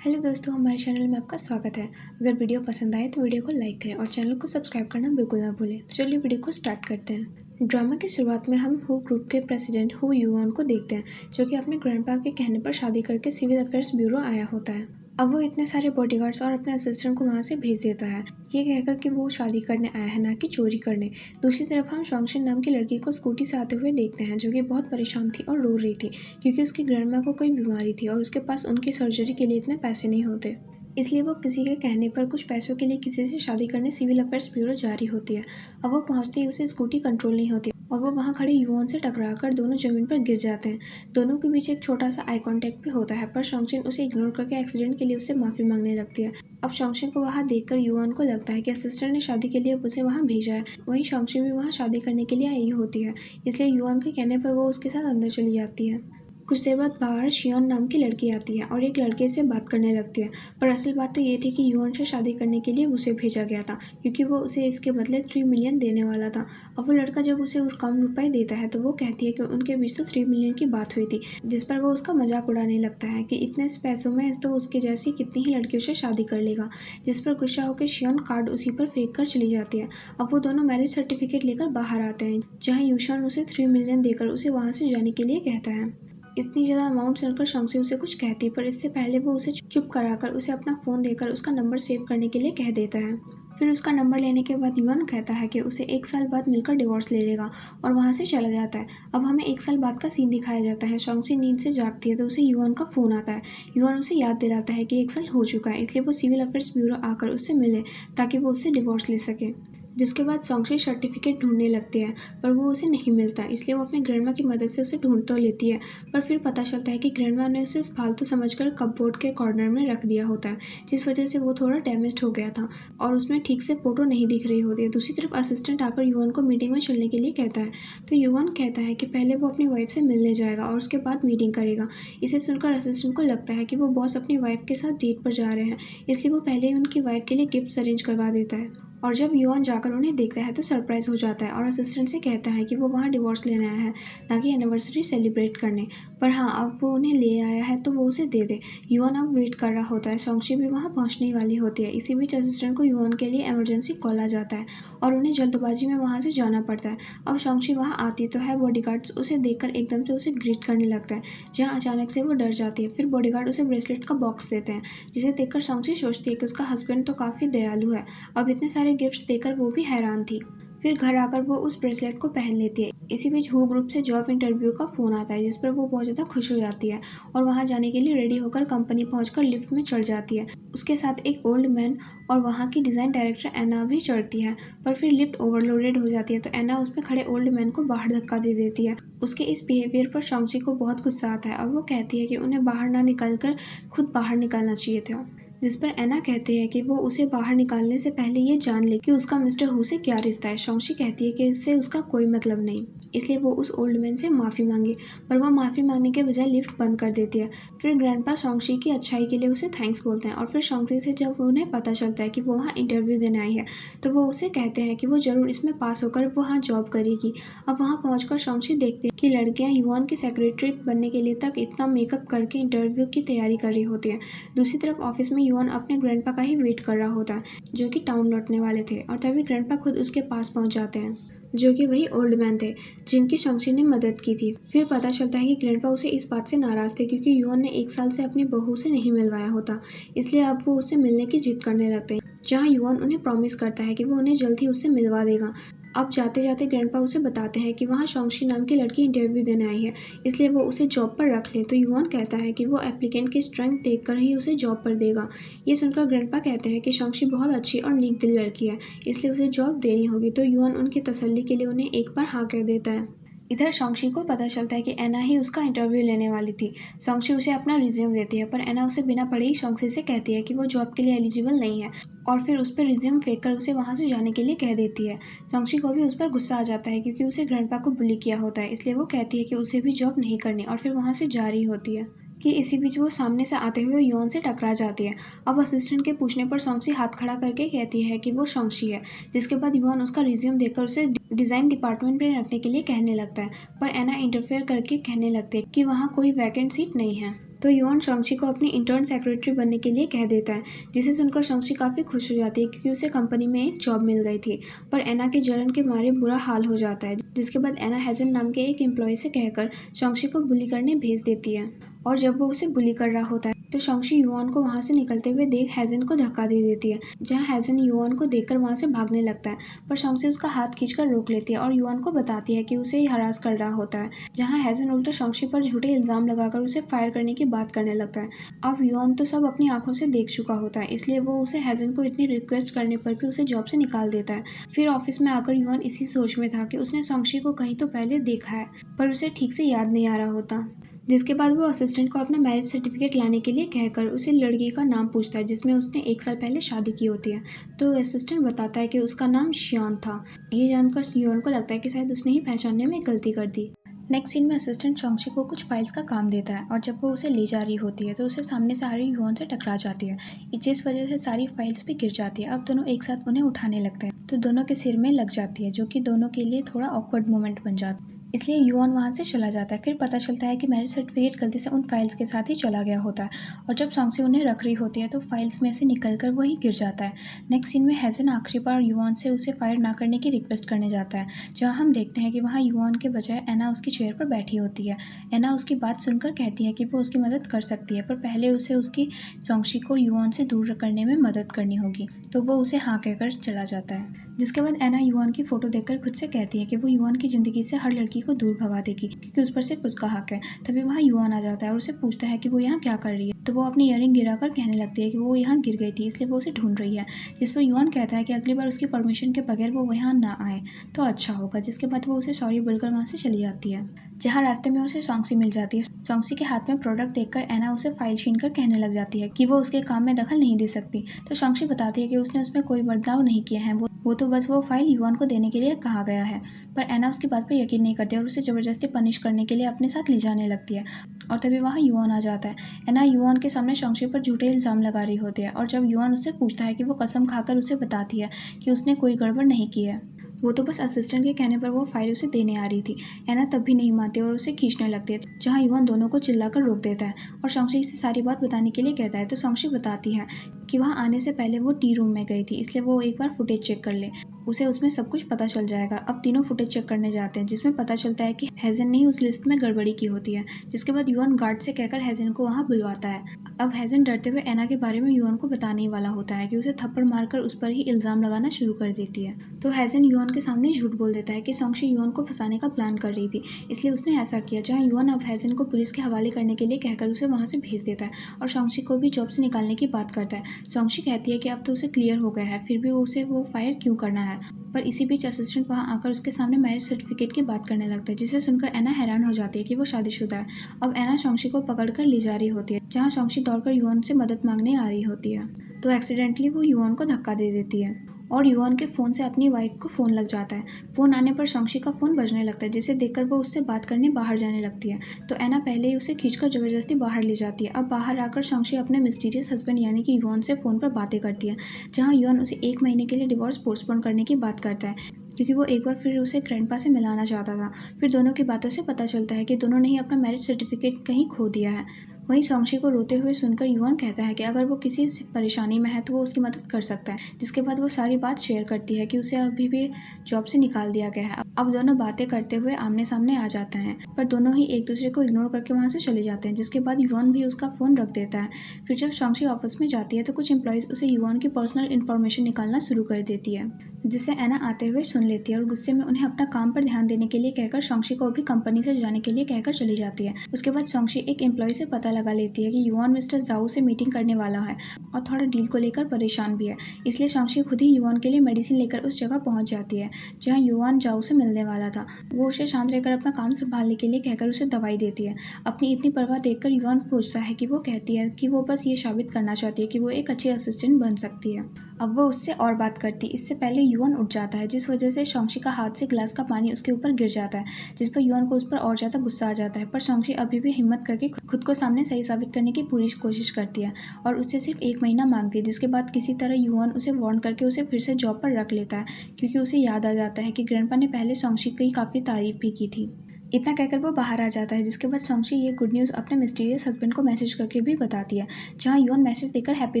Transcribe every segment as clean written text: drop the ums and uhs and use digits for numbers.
Hello दोस्तों, हमारे channel में आपका स्वागत है। अगर वीडियो पसंद आए तो वीडियो को लाइक करें और चैनल को सब्सक्राइब करना बिल्कुल ना भूलें। तो चलिए वीडियो को स्टार्ट करते हैं। ड्रामा की शुरुआत में हम हु ग्रुप के प्रेसिडेंट हु युआन को देखते हैं, जो कि अपने ग्रैंडपा के कहने पर शादी करके सिविल अफेयर्स ब्यूरो आया होता है। अब वो इतने सारे बॉडीगार्ड्स और अपने असिस्टेंट को वहाँ से भेज देता है, ये कहकर कि वो शादी करने आया है, ना कि चोरी करने। दूसरी तरफ हम शॉन्गशिन नाम की लड़की को स्कूटी से आते हुए देखते हैं, जो कि बहुत परेशान थी और रो रही थी, क्योंकि उसकी ग्रैंडमा को कोई बीमारी थी और उसके पास उनकी सर्जरी के लिए इतने पैसे नहीं होते। इसलिए वो किसी के कहने पर कुछ पैसों के लिए किसी से शादी करने सिविल अफेयर्स ब्यूरो जा रही होती है। अब वो पहुंचते ही उसे स्कूटी कंट्रोल नहीं होती और वो वहां खड़े युवाओं से टकराकर दोनों जमीन पर गिर जाते हैं। दोनों के बीच एक छोटा सा आई कांटेक्ट भी होता है, पर शॉन्गशिन उसे इग्नोर करके एक्सीडेंट के लिए उससे माफी मांगने लगती है। अब शॉन्गशिन को वहां देखकर युआन को लगता है कि असिस्टेंट ने शादी के लिए उसे वहां भेजा है। वहीं शॉन्गशिन भी वहां शादी करने के लिए आई होती है, इसलिए युआन के कहने पर वो उसके साथ अंदर चली जाती है। कुछ देर बाद बाहर शियोन नाम की लड़की आती है और एक लड़के से बात करने लगती है, पर असल बात तो ये थी कि युआन से शादी करने के लिए उसे भेजा गया था, क्योंकि वो उसे इसके बदले 3 मिलियन देने वाला था। अब वो लड़का जब उसे कम रुपए देता है तो वो कहती है कि उनके बीच तो 3 मिलियन की बात हुई थी, जिस पर वो उसका मजाक उड़ाने लगता है कि इतने पैसों में तो उसके जैसी कितनी ही लड़कियों से शादी कर लेगा, जिस पर गुस्सा होकर शियोन कार्ड उसी पर फेंक कर चली जाती है। अब वो दोनों मैरिज सर्टिफिकेट लेकर बाहर आते हैं, जहाँ यूशान उसे 3 मिलियन देकर उसे वहाँ से जाने के लिए कहता है। इतनी ज़्यादा अमाउंट सुनकर शॉन्गशिन उसे कुछ कहती है, पर इससे पहले वो उसे चुप कराकर उसे अपना फ़ोन देकर उसका नंबर सेव करने के लिए कह देता है। फिर उसका नंबर लेने के बाद युआन कहता है कि उसे 1 साल बाद मिलकर डिवोर्स ले लेगा और वहाँ से चला जाता है। अब हमें 1 साल बाद का सीन दिखाया जाता है। शॉन्गशिन नींद से जागती है तो उसे युआन का फ़ोन आता है। युआन उसे याद दिलाता है कि 1 साल हो चुका है, इसलिए वो सिविल अफेयर्स ब्यूरो आकर उससे मिले ताकि वो उससे डिवोर्स ले सके। जिसके बाद शॉन्गशिन सर्टिफिकेट ढूंढने लगती है, पर वो उसे नहीं मिलता, इसलिए वो अपने ग्रैंडमा की मदद से उसे ढूंढ तो लेती है, पर फिर पता चलता है कि ग्रैंडमा ने उसे फालतू समझकर कपबोर्ड के कॉर्नर में रख दिया होता है, जिस वजह से वो थोड़ा डैमेज्ड हो गया था और उसमें ठीक से फोटो नहीं दिख रही होती है। दूसरी तरफ असिस्टेंट आकर युआन को मीटिंग में चलने के लिए कहता है, तो युआन कहता है कि पहले वो अपनी वाइफ से मिलने जाएगा और उसके बाद मीटिंग करेगा। इसे सुनकर असिस्टेंट को लगता है कि वो बॉस अपनी वाइफ के साथ डेट पर जा रहे हैं, इसलिए वो पहले ही उनकी वाइफ के लिए गिफ्ट्स अरेंज करवा देता है। और जब युआन जाकर उन्हें देखता है तो सरप्राइज हो जाता है और असिस्टेंट से कहता है कि वो वहाँ डिवोर्स लेने आया है, ना कि एनिवर्सरी सेलिब्रेट करने। पर हाँ, अब वो उन्हें ले आया है तो वो उसे दे दे। युआन अब वेट कर रहा होता है। शॉन्गशिन भी वहाँ पहुँचने वाली होती है। इसी बीच असिस्टेंट को युआन के लिए इमरजेंसी कॉल आ जाता है और उन्हें जल्दबाजी में वहाँ से जाना पड़ता है। अब शॉन्गशिन वहाँ आती तो है, बॉडीगार्ड्स उसे देखकर एकदम से उसे ग्रीट करने लगता है, जहाँ अचानक से वो डर जाती है। फिर बॉडीगार्ड उसे ब्रेसलेट का बॉक्स देते हैं, जिसे देखकर शॉन्गशिन सोचती है कि उसका हस्बैंड तो काफ़ी दयालु है। अब इतने सारे गिफ्ट्स देकर वो भी हैरान थी। फिर घर आकर वो उस ब्रेसलेट को पहन लेती है। इसी बीच हु ग्रुप से जॉब इंटरव्यू का फ़ोन आता है, जिस पर वो बहुत ज़्यादा खुश हो जाती है और वहाँ जाने के लिए रेडी होकर कंपनी पहुँचकर लिफ्ट में चढ़ जाती है। उसके साथ एक ओल्ड मैन और वहाँ की डिज़ाइन डायरेक्टर एना भी चढ़ती है, पर फिर लिफ्ट ओवरलोडेड हो जाती है तो एना उसमें खड़े ओल्ड मैन को बाहर धक्का दे देती है। उसके इस बिहेवियर पर शॉन्गशिन को बहुत गुस्सा आता है और वो कहती है कि उन्हें बाहर ना निकल कर खुद बाहर निकलना चाहिए था, जिस पर एना कहते हैं कि वो उसे बाहर निकालने से पहले ये जान ले कि उसका मिस्टर हु से क्या रिश्ता है। शॉन्गशिन कहती है कि इससे उसका कोई मतलब नहीं, इसलिए वो उस ओल्ड मैन से माफ़ी मांगे, पर वह माफ़ी मांगने के बजाय लिफ्ट बंद कर देती है। फिर ग्रैंडपा शॉन्गशिन की अच्छाई के लिए उसे थैंक्स बोलते हैं और फिर शॉन्गशिन से जब उन्हें पता चलता है कि वो वहाँ इंटरव्यू देने आई है तो वो उसे कहते हैं कि वो ज़रूर इसमें पास होकर वो वहाँ जॉब करेगी। अब वहाँ पहुँचकर शॉन्गशिन देखते हैं कि लड़कियाँ युआन की सेक्रेटरी बनने के लिए तक इतना मेकअप करके इंटरव्यू की तैयारी कर रही होती है। दूसरी तरफ ऑफिस में युआन अपने ग्रैंडपा का ही वेट कर रहा होता है, जो कि टाउन लौटने वाले थे, और तभी ग्रैंडपा खुद उसके पास पहुंच जाते हैं, जो कि वही ओल्ड मैन थे जिनकी शॉन्गशिन ने मदद की थी। फिर पता चलता है कि ग्रैंडपा उसे इस बात से नाराज़ थे क्योंकि युआन ने 1 साल से अपनी बहू से नहीं मिलवाया होता, इसलिए अब वो उससे मिलने की जिद करने लगते हैं, जहाँ युआन उन्हें प्रॉमिस करता है कि वो उन्हें जल्द ही उससे मिलवा देगा। अब जाते जाते ग्रैंडपा उसे बताते हैं कि वहाँ शॉन्गशिन नाम की लड़की इंटरव्यू देने आई है, इसलिए वो उसे जॉब पर रख ले। तो युआन कहता है कि वो एप्लीकेंट की स्ट्रेंथ देखकर ही उसे जॉब पर देगा। ये सुनकर ग्रैंडपा कहते हैं कि शॉन्गशिन बहुत अच्छी और नेक दिल लड़की है, इसलिए उसे जॉब देनी होगी। तो युआन उनकी तसल्ली के लिए उन्हें एक बार हाँ कह देता है। इधर शॉन्गशिन को पता चलता है कि एना ही उसका इंटरव्यू लेने वाली थी। शॉन्गशिन उसे अपना रिज्यूम देती है, पर एना उसे बिना पढ़े ही शॉन्गशिन से कहती है कि वो जॉब के लिए एलिजिबल नहीं है और फिर उस पर रिज्यूम फेंक कर उसे वहाँ से जाने के लिए कह देती है। शॉन्गशिन को भी उस पर गुस्सा आ जाता है क्योंकि उसे ग्रैंडपा को बुली किया होता है, इसलिए वो कहती है कि उसे भी जॉब नहीं करनी और फिर वहाँ से जा रही होती है कि इसी बीच वो सामने से आते हुए युआन से टकरा जाती है। अब असिस्टेंट के पूछने पर शॉन्गशिन हाथ खड़ा करके कहती है कि वो शॉन्गशिन है, जिसके बाद युआन उसका रिज्यूम देखकर उसे डिज़ाइन डिपार्टमेंट में रखने के लिए कहने लगता है, पर एना इंटरफेयर करके कहने लगते हैं कि वहाँ कोई वैकेंट सीट नहीं है। तो युआन शॉन्गची को अपनी इंटर्न सेक्रेटरी बनने के लिए कह देता है, जिसे सुनकर शॉन्गची काफ़ी खुश हो जाती है क्योंकि उसे कंपनी में एक जॉब मिल गई थी। पर एना के जलन के मारे बुरा हाल हो जाता है, जिसके बाद एना हेजन नाम के एक एम्प्लॉय से कहकर शॉन्गची को बुली करने भेज देती है। और जब वो उसे बुली कर रहा होता है तो शॉन्गची युआन को वहाँ से निकलते हुए देख हेजन को धक्का दे देती है, जहाँ हेजन युआन को देखकर वहाँ से भागने लगता है। पर शॉन्गची उसका हाथ खींचकर रोक लेती है और युआन को बताती है कि उसे ही हरास कर रहा होता है, जहाँ हेजन उल्टा शॉन्गची पर झूठे इल्जाम लगाकर उसे फायर करने की बात करने लगता है। अब युआन तो सब अपनी आंखों से देख चुका होता है, इसलिए वो उसे हेजन को इतनी रिक्वेस्ट करने पर भी उसे जॉब से निकाल देता है। फिर ऑफिस में आकर युआन इसी सोच में था कि उसने शॉन्गची को कहीं तो पहले देखा है, पर उसे ठीक से याद नहीं आ रहा होता। जिसके बाद वो असिस्टेंट को अपना मैरिज सर्टिफिकेट लाने के लिए कहकर उसे लड़की का नाम पूछता है, जिसमें उसने 1 साल पहले शादी की होती है। तो असिस्टेंट बताता है कि उसका नाम शियॉन था। ये जानकर शियॉन को लगता है कि शायद उसने ही पहचानने में गलती कर दी। नेक्स्ट सीन में असिस्टेंट शॉन्गची को कुछ फाइल्स का काम देता है और जब वो उसे ले जा रही होती है तो उसे सामने से आ रही युआन से टकरा जाती है, जिस वजह से सारी फाइल्स भी गिर जाती है। अब दोनों एक साथ उन्हें उठाने लगते हैं तो दोनों के सिर में लग जाती है, जो कि दोनों के लिए थोड़ा ऑकवर्ड मोमेंट बन जाता है। इसलिए युआन वहाँ से चला जाता है। फिर पता चलता है कि मैरिज सर्टिफिकेट गलती से उन फाइल्स के साथ ही चला गया होता है और जब शॉन्गची उन्हें रख रही होती है तो फाइल्स में से निकलकर वही गिर जाता है। नेक्स्ट सीन में हेजन आखिरी बार युआन से उसे फायर ना करने की रिक्वेस्ट करने जाता है, जहाँ हम देखते हैं कि वहाँ युआन के बजाय एना उसकी चेयर पर बैठी होती है। एना उसकी बात सुनकर कहती है कि वो उसकी मदद कर सकती है, पर पहले उसे उसकी शॉन्गची को युआन से दूर करने में मदद करनी होगी। तो वो उसे हाँ कहकर चला जाता है। जिसके बाद एना युआन की फोटो देखकर खुद से कहती है कि वो युआन की ज़िंदगी से हर लड़की को दूर भगा देगी, क्योंकि उस पर सिर्फ उसका हक है। तभी वहाँ युआन आ जाता है और उसे पूछता है कि वो यहाँ क्या कर रही है। तो वो अपनी ईयरिंग गिराकर कहने लगती है कि वो यहाँ गिर गई थी, इसलिए वो उसे ढूंढ रही है। जिस पर युआन कहता है कि अगली बार उसकी परमिशन के बगैर वो यहाँ ना आए तो अच्छा होगा। जिसके बाद वो उसे सॉरी बोलकर वहाँ से चली जाती है, जहाँ रास्ते में उसे शॉन्गची मिल जाती है। शॉन्गची के हाथ में प्रोडक्ट देखकर एना उसे फाइल छीनकर कहने लग जाती है कि वो उसके काम में दखल नहीं दे सकती। तो शॉन्गची बताती है कि उसने उसमें कोई बदलाव नहीं किया है, वो तो बस वो फाइल युआन को देने के लिए कहा गया है। पर एना उसकी बात पर यकीन नहीं करती और उसे ज़बरदस्ती पनिश करने के लिए अपने साथ ले जाने लगती है। और तभी वहाँ युआन आ जाता है। एना युआन के सामने शॉन्गची पर झूठे इल्ज़ाम लगा रही होती है और जब युआन उससे पूछता है कि वो कसम खाकर उसे बताती है कि उसने कोई गड़बड़ नहीं की है, वो तो बस असिस्टेंट के कहने पर वो फाइल उसे देने आ रही थी। एना तब भी नहीं मानती और उसे खींचने लगती है, जहाँ युआन दोनों को चिल्लाकर रोक देता है और शॉन्गची से सारी बात बताने के लिए कहता है। तो शॉन्गची बताती है कि वहाँ आने से पहले वो टी रूम में गई थी, इसलिए वो एक बार फुटेज चेक कर ले, उसे उसमें सब कुछ पता चल जाएगा। अब तीनों फुटेज चेक करने जाते हैं, जिसमें पता चलता है कि हेजन ने उस लिस्ट में गड़बड़ी की होती है। जिसके बाद युआन गार्ड से कहकर हेजन को वहाँ बुलवाता है। अब हेजन डरते हुए एना के बारे में युआन को बताने ही वाला होता है कि उसे थप्पड़ मारकर उस पर ही इल्ज़ाम लगाना शुरू कर देती है। तो हेजन युआन के सामने झूठ बोल देता है कि शॉन्गची युआन को फंसाने का प्लान कर रही थी, इसलिए उसने ऐसा किया। जहाँ युआन अब हेजन को पुलिस के हवाले करने के लिए कहकर उसे वहाँ से भेज देता है और शॉन्गची को भी जॉब से निकालने की बात करता है। शॉन्गची कहती है कि अब तो उसे क्लियर हो गया है, फिर भी उसे वो फायर क्यों करना है। पर इसी बीच असिस्टेंट वहाँ आकर उसके सामने मैरिज सर्टिफिकेट की बात करने लगता है, जिसे सुनकर एना हैरान हो जाती है कि वो शादीशुदा है। अब एना शॉन्गची को पकड़कर ले जा रही होती है, जहाँ शॉन्गची दौड़कर युआन से मदद मांगने आ रही होती है। तो एक्सीडेंटली वो युआन को धक्का दे देती है और युआन के फ़ोन से अपनी वाइफ को फ़ोन लग जाता है। फ़ोन आने पर शॉन्गची का फ़ोन बजने लगता है, जिसे देखकर वो उससे बात करने बाहर जाने लगती है। तो एना पहले ही उसे खींचकर ज़बरदस्ती बाहर ले जाती है। अब बाहर आकर शॉन्गची अपने मिस्टीरियस हस्बैंड यानी कि युआन से फ़ोन पर बातें करती है, जहाँ युआन उसे 1 महीने के लिए डिवोर्स पोस्टपोन करने की बात करता है, क्योंकि वो एक बार फिर उसे ग्रैंडपा से मिलाना चाहता था। फिर दोनों की बातों से पता चलता है कि दोनों ने ही अपना मैरिज सर्टिफिकेट कहीं खो दिया है। वहीं शॉन्गची को रोते हुए सुनकर युआन कहता है कि अगर वो किसी परेशानी में है तो वो उसकी मदद कर सकता है। जिसके बाद वो सारी बात शेयर करती है कि उसे अभी भी जॉब से निकाल दिया गया है। अब दोनों बातें करते हुए आमने सामने आ जाते हैं, पर दोनों ही एक दूसरे को इग्नोर करके वहाँ से चले जाते हैं। जिसके बाद युआन भी उसका फ़ोन रख देता है। फिर जब शॉन्गची ऑफिस में जाती है तो कुछ एम्प्लॉयज़ उसे युआन की पर्सनल इन्फॉर्मेशन निकालना शुरू कर देती है, जिसे एना आते हुए सुन लेती है और गुस्से में उन्हें अपना काम पर ध्यान देने के लिए कहकर शॉन्गची को भी कंपनी से जाने के लिए कहकर चली जाती है। उसके बाद शॉन्गची एक एम्प्लॉय से पता लगा लेती है कि युआन मिस्टर जाओ से मीटिंग करने वाला है और थोड़ा डील को लेकर परेशान भी है, इसलिए शॉन्गची खुद ही युआन के लिए मेडिसिन लेकर उस जगह पहुंच जाती है जहां युआन जाओ से मिलने वाला था। वो उसे शांत रहकर अपना काम संभालने के लिए कहकर उसे दवाई देती है। अपनी इतनी परवाह देखकर युआन पूछता है कि वो कहती है कि वो बस ये साबित करना चाहती है कि वो एक अच्छी असिस्टेंट बन सकती है। अब वो उससे और बात करती, इससे पहले युआन उठ जाता है, जिस वजह से शॉन्गची का हाथ से गिलास का पानी उसके ऊपर गिर जाता है, जिस पर युआन को उस पर और ज़्यादा गुस्सा आ जाता है। पर शॉन्गची अभी भी हिम्मत करके खुद को सामने सही साबित करने की पूरी कोशिश करती है और उससे सिर्फ 1 महीना मांगती है। जिसके बाद किसी तरह युआन उसे वार्न करके उसे फिर से जॉब पर रख लेता है, क्योंकि उसे याद आ जाता है कि ग्रैंडपा ने पहले शॉन्गची की काफ़ी तारीफ भी की थी। इतना कहकर वो बाहर आ जाता है, जिसके बाद सोंगशी ये गुड न्यूज़ अपने मिस्टीरियस हस्बैंड को मैसेज करके भी बताती है, जहाँ युआन मैसेज देखकर हैप्पी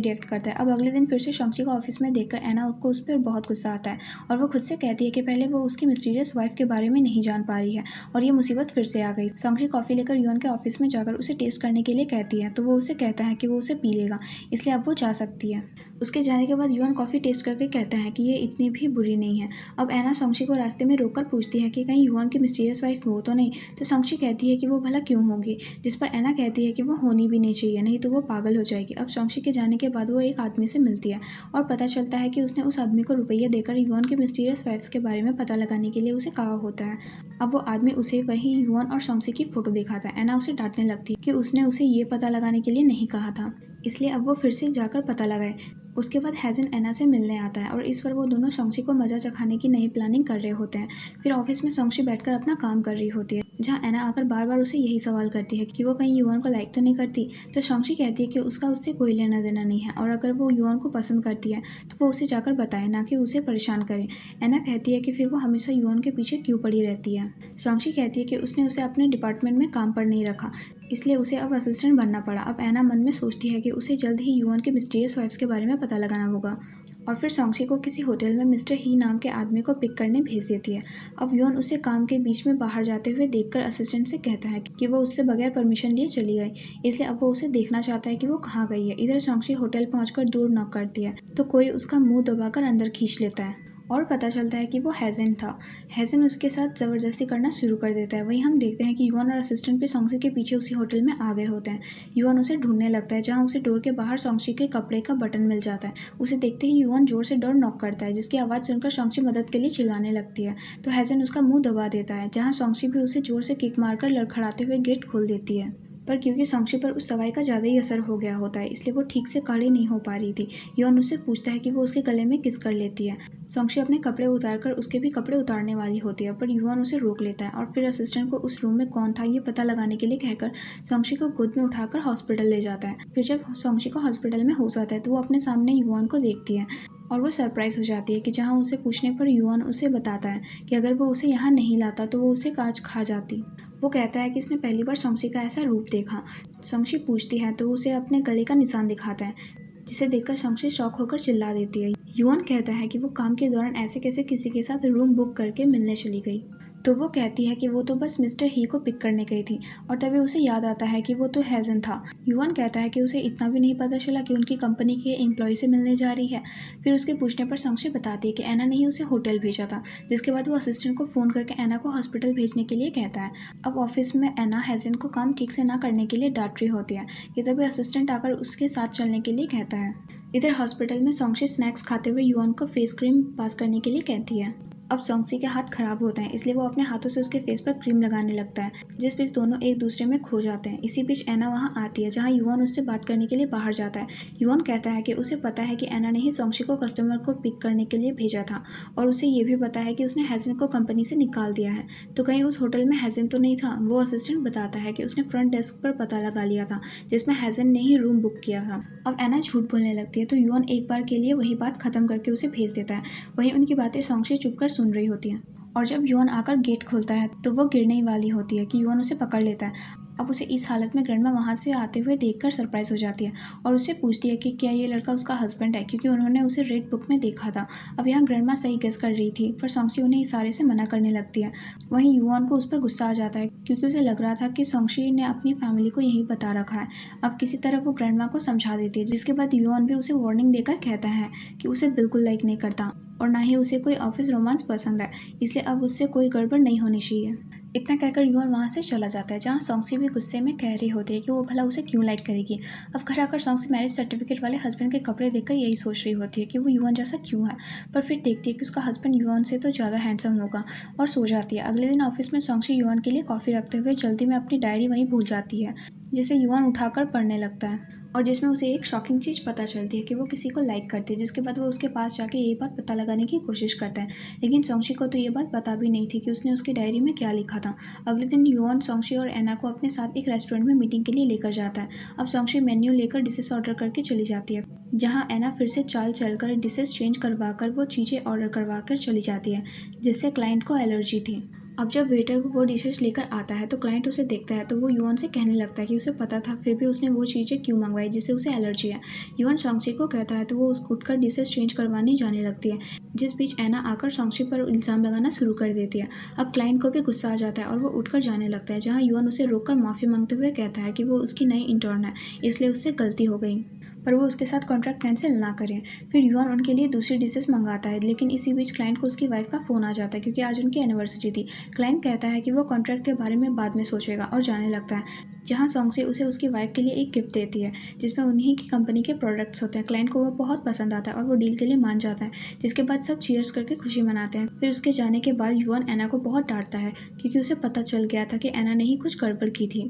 रिएक्ट करता है। अब अगले दिन फिर से सोंगशी को ऑफिस में देखकर एना को उस पर बहुत गुस्सा आता है और वो खुद से कहती है कि पहले वो उसकी मिस्टीरियस वाइफ के बारे में नहीं जान पा रही है और ये मुसीबत फिर से आ गई। सोंगशी कॉफ़ी लेकर युआन के ऑफिस में जाकर उसे टेस्ट करने के लिए कहती है, तो वो उसे कहता है कि वो उसे पी लेगा, इसलिए अब वो जा सकती है। उसके जाने के बाद युआन कॉफ़ी टेस्ट करके कहता है कि ये इतनी भी बुरी नहीं है। अब एना सोंगशी को रास्ते में रोककर पूछती है कि कहीं युआन की मिस्टीरियस वाइफ हो तो नहीं, तो सोंगशी कहती है कि वो भला क्यों होगी, जिस पर एना कहती है कि वो होनी भी नहीं चाहिए, नहीं तो वो पागल हो जाएगी। अब सोंगशी के जाने के बाद वो एक आदमी से मिलती है और पता चलता है कि उसने उस आदमी को रुपये देकर युआन के मिस्टीरियस वाइफ्स के बारे में पता लगाने के लिए उसे कहा होता है। अब वो आदमी उसे वही युआन और सोंगशी की फोटो दिखाता है। एना उसे डांटने लगती है कि उसने उसे ये पता लगाने के लिए नहीं कहा था, इसलिए अब वो फिर से जाकर पता लगाए। उसके बाद हैजन एना से मिलने आता है और इस पर वो दोनों सोंगशी को मजा चखाने की नई प्लानिंग कर रहे होते हैं। फिर ऑफिस में सोंगशी बैठकर अपना काम कर रही होती है, जहाँ एना आकर बार बार उसे यही सवाल करती है कि वो कहीं युआन को लाइक तो नहीं करती। तो सोंगशी कहती है कि उसका उससे कोई लेना देना नहीं है और अगर वो युआन को पसंद करती है तो वो उसे जाकर बताए, ना कि उसे परेशान करे। एना कहती है कि फिर वो हमेशा युआन के पीछे क्यों पड़ी रहती है। सोंगशी कहती है कि उसने उसे अपने डिपार्टमेंट में काम पर नहीं रखा, इसलिए उसे अब असिस्टेंट बनना पड़ा। अब एना मन में सोचती है कि उसे जल्द ही युआन के मिस्टीरियस वाइफ्स के बारे में पता लगाना होगा और फिर सोंगशी को किसी होटल में मिस्टर ही नाम के आदमी को पिक करने भेज देती है। अब युआन उसे काम के बीच में बाहर जाते हुए देखकर असिस्टेंट से कहता है कि वो उससे बगैर परमिशन लिए चली गई, इसलिए अब वो उसे देखना चाहता है कि वो कहाँ गई है। इधर सोंगशी होटल पहुंचकर डोर नॉक करती है तो कोई उसका मुंह दबाकर अंदर खींच लेता है और पता चलता है कि वो हैजन था। हैजन उसके साथ ज़बरदस्ती करना शुरू कर देता है। वहीं हम देखते हैं कि युआन और असिस्टेंट भी सोंगशी के पीछे उसी होटल में आ गए होते हैं। युआन उसे ढूंढने लगता है, जहां उसे डोर के बाहर सोंगशी के कपड़े का बटन मिल जाता है। उसे देखते ही युआन जोर से डोर नॉक करता है, जिसकी आवाज़ सुनकर सोंगशी मदद के लिए चिल्लाने लगती है, तो हैजन उसका मुँह दबा देता है, जहाँ सोंगशी भी उसे जोर से किक मारकर लड़खड़ाते हुए गेट खोल देती है। पर क्योंकि सोंगशी पर उस दवाई का ज़्यादा ही असर हो गया होता है, इसलिए वो ठीक से खड़ी नहीं हो पा रही थी। युआन उससे पूछता है कि वो उसके गले में किस कर लेती है। सोंगशी अपने कपड़े उतारकर उसके भी कपड़े उतारने वाली होती है, पर युआन उसे रोक लेता है और फिर असिस्टेंट को उस रूम में कौन था ये पता लगाने के लिए कहकर सोंगशी को गोद में उठाकर हॉस्पिटल ले जाता है। फिर जब सोंगशी को हॉस्पिटल में होश आता है तो वो अपने सामने युआन को देखती है और वो सरप्राइज हो जाती है कि जहाँ उसे पूछने पर युआन उसे बताता है कि अगर वो उसे यहाँ नहीं लाता तो वो उसे कांच खा जाती। वो कहता है कि उसने पहली बार सोंगशी का ऐसा रूप देखा। सोंगशी पूछती है तो उसे अपने गले का निशान दिखाता है, जिसे देखकर सोंगशी शॉक होकर चिल्ला देती है। युआन कहता है कि वो काम के दौरान ऐसे कैसे किसी के साथ रूम बुक करके मिलने चली गई, तो वो कहती है कि वो तो बस मिस्टर ही को पिक करने गई थी और तभी उसे याद आता है कि वो तो हैजन था। युआन कहता है कि उसे इतना भी नहीं पता चला कि उनकी कंपनी के एम्प्लॉय से मिलने जा रही है। फिर उसके पूछने पर सोंगशी बताती है कि एना ने ही उसे होटल भेजा था, जिसके बाद वो असिस्टेंट को फ़ोन करके एना को हॉस्पिटल भेजने के लिए कहता है। अब ऑफिस में एना हैजन को काम ठीक से ना करने के लिए डांट रही होती है कि तभी असिस्टेंट आकर उसके साथ चलने के लिए कहता है। इधर हॉस्पिटल में सोंगशी स्नैक्स खाते हुए युआन को फेस क्रीम पास करने के लिए कहती है। अब सोंगशी के हाथ खराब होते हैं, इसलिए वो अपने हाथों से उसके फेस पर क्रीम लगाने लगता है, जिस बीच दोनों एक दूसरे में खो जाते हैं। इसी बीच एना वहाँ आती है, जहाँ युआन उससे बात करने के लिए बाहर जाता है। युआन कहता है कि उसे पता है कि एना ने ही सोंगशी को कस्टमर को पिक करने के लिए भेजा था और उसे ये भी पता है कि उसने हैजन को कंपनी से निकाल दिया है। तो कहीं उस होटल में हैजन तो नहीं था। वो असिस्टेंट बताता है कि उसने फ्रंट डेस्क पर पता लगा लिया था, जिसमें हैजन ने ही रूम बुक किया था। अब एना झूठ बोलने लगती है, तो युआन एक बार के लिए वही बात खत्म करके उसे भेज देता है। वहीं उनकी बातें सोंगशी चुपकर सुन रही होती है और जब युआन आकर गेट खोलता है तो वो गिरने ही वाली होती है कि युआन उसे पकड़ लेता है। अब उसे इस हालत में ग्रैंडमा वहाँ से आते हुए देखकर सरप्राइज हो जाती है और उससे पूछती है कि क्या ये लड़का उसका हस्बैंड है, क्योंकि उन्होंने उसे रेड बुक में देखा था। अब यहाँ ग्रैंडमा सही गेस कर रही थी, पर सोंगशी उन्हें इशारे से मना करने लगती है। वहीं युआन को उस पर गुस्सा आ जाता है, क्योंकि उसे लग रहा था कि सोंगशी ने अपनी फैमिली को यही बता रखा है। अब किसी तरह वो ग्रैंडमा को समझा देती है, जिसके बाद युआन भी उसे वार्निंग देकर कहता है कि उसे बिल्कुल लाइक नहीं करता और ना ही उसे कोई ऑफिस रोमांस पसंद है, इसलिए अब उससे कोई गड़बड़ नहीं होनी चाहिए। इतना कहकर युआन वहाँ से चला जाता है, जहाँ सोंगशी भी गुस्से में कह रही होती है कि वो भला उसे क्यों लाइक करेगी। अब घर आकर सोंगशी मैरिज सर्टिफिकेट वाले हस्बैंड के कपड़े देखकर यही सोच रही होती है कि वो युआन जैसा क्यों है, पर फिर देखती है कि उसका हस्बैंड युआन से तो ज़्यादा हैंडसम होगा और सो जाती है। अगले दिन ऑफिस में सोंगशी युआन के लिए कॉफ़ी रखते हुए जल्दी में अपनी डायरी वहीं भूल जाती है, जिसे युआन उठाकर पढ़ने लगता है और जिसमें उसे एक शॉकिंग चीज़ पता चलती है कि वो किसी को लाइक करती है। जिसके बाद वो उसके पास जाके ये बात पता लगाने की कोशिश करता है, लेकिन सोंगशी को तो ये बात पता भी नहीं थी कि उसने उसकी डायरी में क्या लिखा था। अगले दिन युआन सोंगशी और एना को अपने साथ एक रेस्टोरेंट में मीटिंग के लिए लेकर जाता है। अब सोंगशी मेन्यू लेकर डिशेस ऑर्डर करके चली जाती है, जहाँ एना फिर से चाल चलकर डिशेस चेंज करवा कर वो चीज़ें ऑर्डर करवा कर चली जाती है, जिससे क्लाइंट को एलर्जी थी। अब जब वेटर वो डिशेस लेकर आता है तो क्लाइंट उसे देखता है तो वो युआन से कहने लगता है कि उसे पता था फिर भी उसने वो चीज़ें क्यों मंगवाई जिससे उसे एलर्जी है। युआन शॉन्गची को कहता है तो वो उस उठकर डिशेस चेंज करवाने जाने लगती है। जिस बीच एना आकर शॉन्गची पर इल्ज़ाम लगाना शुरू कर देती है। अब क्लाइंट को भी गुस्सा आ जाता है और वो उठकर जाने लगता है, जहाँ युआन उसे रोककर माफ़ी मांगते हुए कहता है कि वो उसकी नई इंटर्न है, इसलिए उससे गलती हो गई, पर वो उसके साथ कॉन्ट्रैक्ट कैंसिल ना करें। फिर युआन उनके लिए दूसरी डिशेस मंगाता है, लेकिन इसी बीच क्लाइंट को उसकी वाइफ का फ़ोन आ जाता है क्योंकि आज उनकी एनिवर्सरी थी। क्लाइंट कहता है कि वो कॉन्ट्रैक्ट के बारे में बाद में सोचेगा और जाने लगता है, जहाँ शॉन्गची उसे उसकी वाइफ के लिए एक गिफ्ट देती है जिसमें उन्हीं की कंपनी के प्रोडक्ट्स होते हैं। क्लाइंट को वो बहुत पसंद आता है और वो डील के लिए मान जाता है, जिसके बाद सब चीयर्स करके खुशी मनाते हैं। फिर उसके जाने के बाद युआन एना को बहुत डांटता है क्योंकि उसे पता चल गया था कि एना ने ही कुछ गड़बड़ की थी।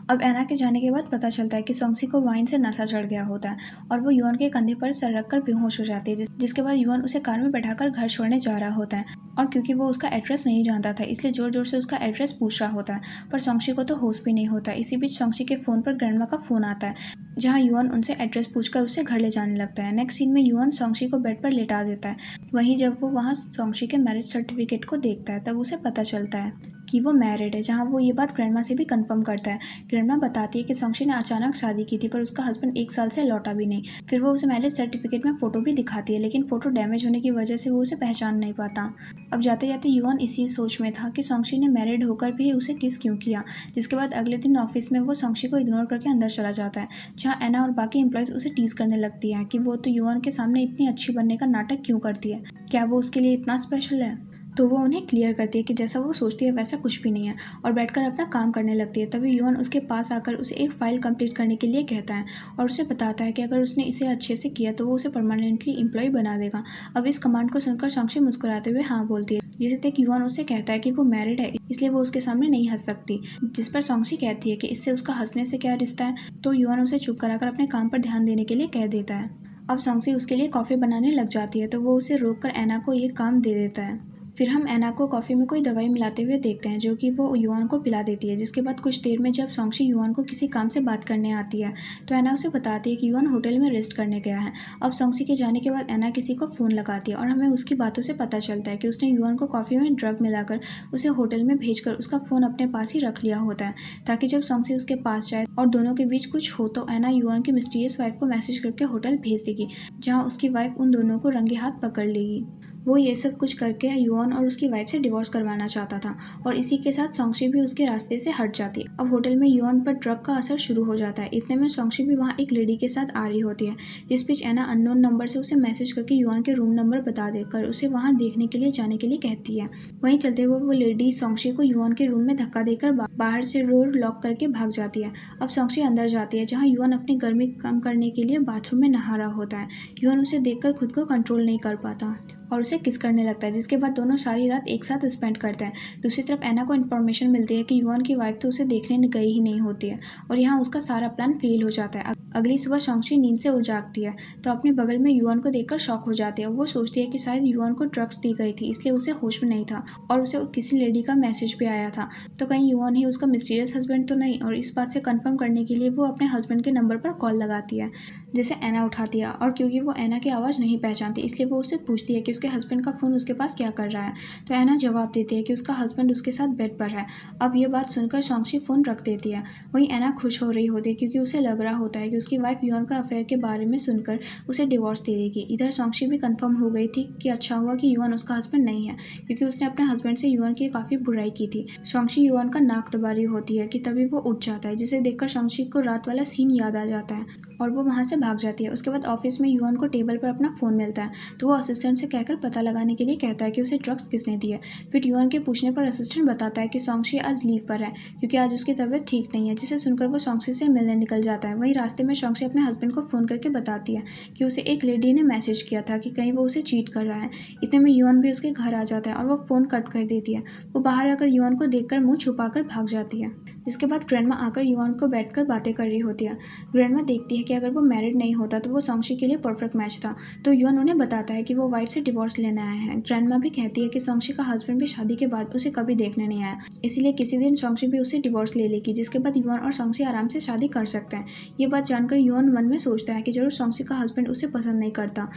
अब एना के जाने के बाद पता चलता है कि शॉन्गची को वाइन से नशा चढ़ गया होता है और वो युआन के कंधे पर सर रखकर बेहोश हो जाती है, जिसके बाद युआन उसे कार में बैठाकर घर छोड़ने जा रहा होता है। और क्योंकि वो उसका एड्रेस नहीं जानता था इसलिए जोर जोर से उसका एड्रेस पूछ रहा होता है, पर शॉन्गची को तो होश भी नहीं होता। इसी बीच शॉन्गची के फ़ोन पर ग्रैंडमा का फ़ोन आता है, जहाँ युआन उनसे एड्रेस पूछकर उसे घर ले जाने लगता है। नेक्स्ट सीन में युआन शॉन्गची को बेड पर लेटा देता है। वहीं जब वो वहाँ शॉन्गची के मैरिज सर्टिफिकेट को देखता है तब उसे पता चलता है कि वो मैरिड है, जहाँ वो ये बात ग्रैंडमा से भी कंफर्म करता है। ग्रैंडमा बताती है कि शॉन्गची ने अचानक शादी की थी पर उसका हस्बैंड 1 साल से लौटा भी नहीं। फिर वो उसे मैरिज सर्टिफिकेट में फ़ोटो भी दिखाती है, लेकिन फ़ोटो डैमेज होने की वजह से वो उसे पहचान नहीं पाता। अब जाते जाते युआन इसी सोच में था कि शॉन्गची ने मैरिड होकर भी उसे किस क्यों किया, जिसके बाद अगले दिन ऑफिस में वो शॉन्गची को इग्नोर करके अंदर चला जाता है, जहाँ एना और बाकी एम्प्लॉयज़ उसे टीज करने लगती है कि वो तो युआन के सामने इतनी अच्छी बनने का नाटक क्यों करती है, क्या वो उसके लिए इतना स्पेशल है। तो वो उन्हें क्लियर करती है कि जैसा वो सोचती है वैसा कुछ भी नहीं है और बैठकर अपना काम करने लगती है। तभी युआन उसके पास आकर उसे एक फ़ाइल कंप्लीट करने के लिए कहता है और उसे बताता है कि अगर उसने इसे अच्छे से किया तो वो उसे परमानेंटली एम्प्लॉय बना देगा। अब इस कमांड को सुनकर शॉन्गची मुस्कुराते हुए हाँ बोलती है, जिसे देख युआन उससे कहता है कि वो मैरिड है इसलिए वो उसके सामने नहीं हंस सकती, जिस पर शॉन्गची कहती है कि इससे उसका हंसने से क्या रिश्ता है। तो युआन उसे चुप कराकर अपने काम पर ध्यान देने के लिए कह देता है। अब शॉन्गची उसके लिए कॉफ़ी बनाने लग जाती है तो वो उसे रोककर एना को ये काम दे देता है। फिर हम एना को कॉफ़ी में कोई दवाई मिलाते हुए देखते हैं जो कि वो युआन को पिला देती है, जिसके बाद कुछ देर में जब शॉन्गची युआन को किसी काम से बात करने आती है तो एना उसे बताती है कि युआन होटल में रेस्ट करने गया है। अब शॉन्गची के जाने के बाद एना किसी को फ़ोन लगाती है और हमें उसकी बातों से पता चलता है कि उसने युआन को कॉफ़ी में ड्रग मिलाकर उसे होटल में भेजकर उसका फ़ोन अपने पास ही रख लिया होता है, ताकि जब शॉन्गची उसके पास जाए और दोनों के बीच कुछ हो तो एना युआन की मिस्टीरियस वाइफ को मैसेज करके होटल भेज देगी, जहाँ उसकी वाइफ उन दोनों को रंगे हाथ पकड़ लेगी। वो ये सब कुछ करके युआन और उसकी वाइफ से डिवोर्स करवाना चाहता था और इसी के साथ शॉन्गची भी उसके रास्ते से हट जाती है। अब होटल में युआन पर ड्रग का असर शुरू हो जाता है। इतने में शॉन्गची भी वहाँ एक लेडी के साथ आ रही होती है, जिस बीच एना अननोन नंबर से उसे मैसेज करके युआन के रूम नंबर बता देकर उसे वहाँ देखने के लिए जाने के लिए कहती है। वहीं चलते हुए वो लेडी शॉन्गची को युआन के रूम में धक्का देकर बाहर से डोर लॉक करके भाग जाती है। अब शॉन्गची अंदर जाती है, जहाँ युआन अपनी गर्मी कम करने के लिए बाथरूम में नहा रहा होता है। युआन उसे देखकर खुद को कंट्रोल नहीं कर पाता और उसे किस करने लगता है, जिसके बाद दोनों सारी रात एक साथ स्पेंड करते हैं। दूसरी तरफ एना को इन्फॉर्मेशन मिलती है कि युआन की वाइफ तो उसे देखने गई ही नहीं होती है और यहाँ उसका सारा प्लान फेल हो जाता है। अगली सुबह शॉन्गची नींद से उठ जागती है तो अपने बगल में युआन को देखकर शॉक हो जाती है। वो सोचती है कि शायद युआन को ड्रग्स दी गई थी इसलिए उसे होश में नहीं था और उसे किसी लेडी का मैसेज भी आया था, तो कहीं युआन ही उसका मिस्टीरियस हस्बैंड तो नहीं। और इस बात से कंफर्म करने के लिए वो अपने हस्बैंड के नंबर पर कॉल लगाती है, जिसे एना उठाती है और क्योंकि वो एना की आवाज़ नहीं पहचानती इसलिए वो उससे पूछती है कि उसके हस्बैंड का फ़ोन उसके पास क्या कर रहा है। तो एना जवाब देती है कि उसका हस्बैंड उसके साथ बेड पर है। अब ये बात सुनकर शॉन्गची फ़ोन रख देती है। वहीं एना खुश हो रही होती है क्योंकि उसे लग रहा होता है कि उसकी वाइफ युआन का अफेयर के बारे में सुनकर उसे डिवोर्स दे देगी। इधर शॉन्गची भी कंफर्म हो गई थी कि अच्छा हुआ कि युआन उसका हस्बैंड नहीं है, क्योंकि उसने अपने हस्बैंड से युआन की काफ़ी बुराई की थी। शॉन्गची युआन का नाक दबा रही होती है कि तभी वो उठ जाता है, जिसे देखकर शॉन्गची को रात वाला सीन याद आ जाता है और वो वहाँ से भाग जाती है। उसके बाद ऑफिस में युआन को टेबल पर अपना फ़ोन मिलता है तो वो असिस्टेंट से कहकर पता लगाने के लिए कहता है कि उसे ड्रग्स किसने दिए। फिर युआन के पूछने पर असिस्टेंट बताता है कि शॉन्गची आज लीव पर है क्योंकि आज उसकी तबीयत ठीक नहीं है, जिसे सुनकर वो शॉन्गची से मिलने निकल जाता है। वहीं रास्ते में शॉन्गची अपने हस्बैंड को फ़ोन करके बताती है कि उसे एक लेडी ने मैसेज किया था कि कहीं वो उसे चीट कर रहा है। इतने में युआन भी उसके घर आ जाता है और वो फ़ोन कट कर देती है। वो बाहर आकर युआन को देखकर मुँह छुपाकर भाग जाती है, जिसके बाद ग्रैंडमा आकर युआन को बैठकर बातें कर रही होती है। ग्रैंडमा देखती है कि अगर वो मैरिड नहीं होता तो वो शॉन्गची के लिए परफेक्ट मैच था, तो युआन उन्हें बताता है कि वो वाइफ से डिवोर्स लेने आए हैं। ग्रैंडमा भी कहती है कि शॉन्गची का हस्बैंड भी शादी के बाद उसे कभी देखने नहीं आया, इसलिए किसी दिन शॉन्गची भी उसे डिवोर्स ले लेगी, जिसके बाद युआन और शॉन्गची आराम से शादी कर सकते हैं। ये बात जानकर युआन मन में सोचता है कि जरूर शॉन्गची का हस्बैंड उसे पसंद नहीं करता,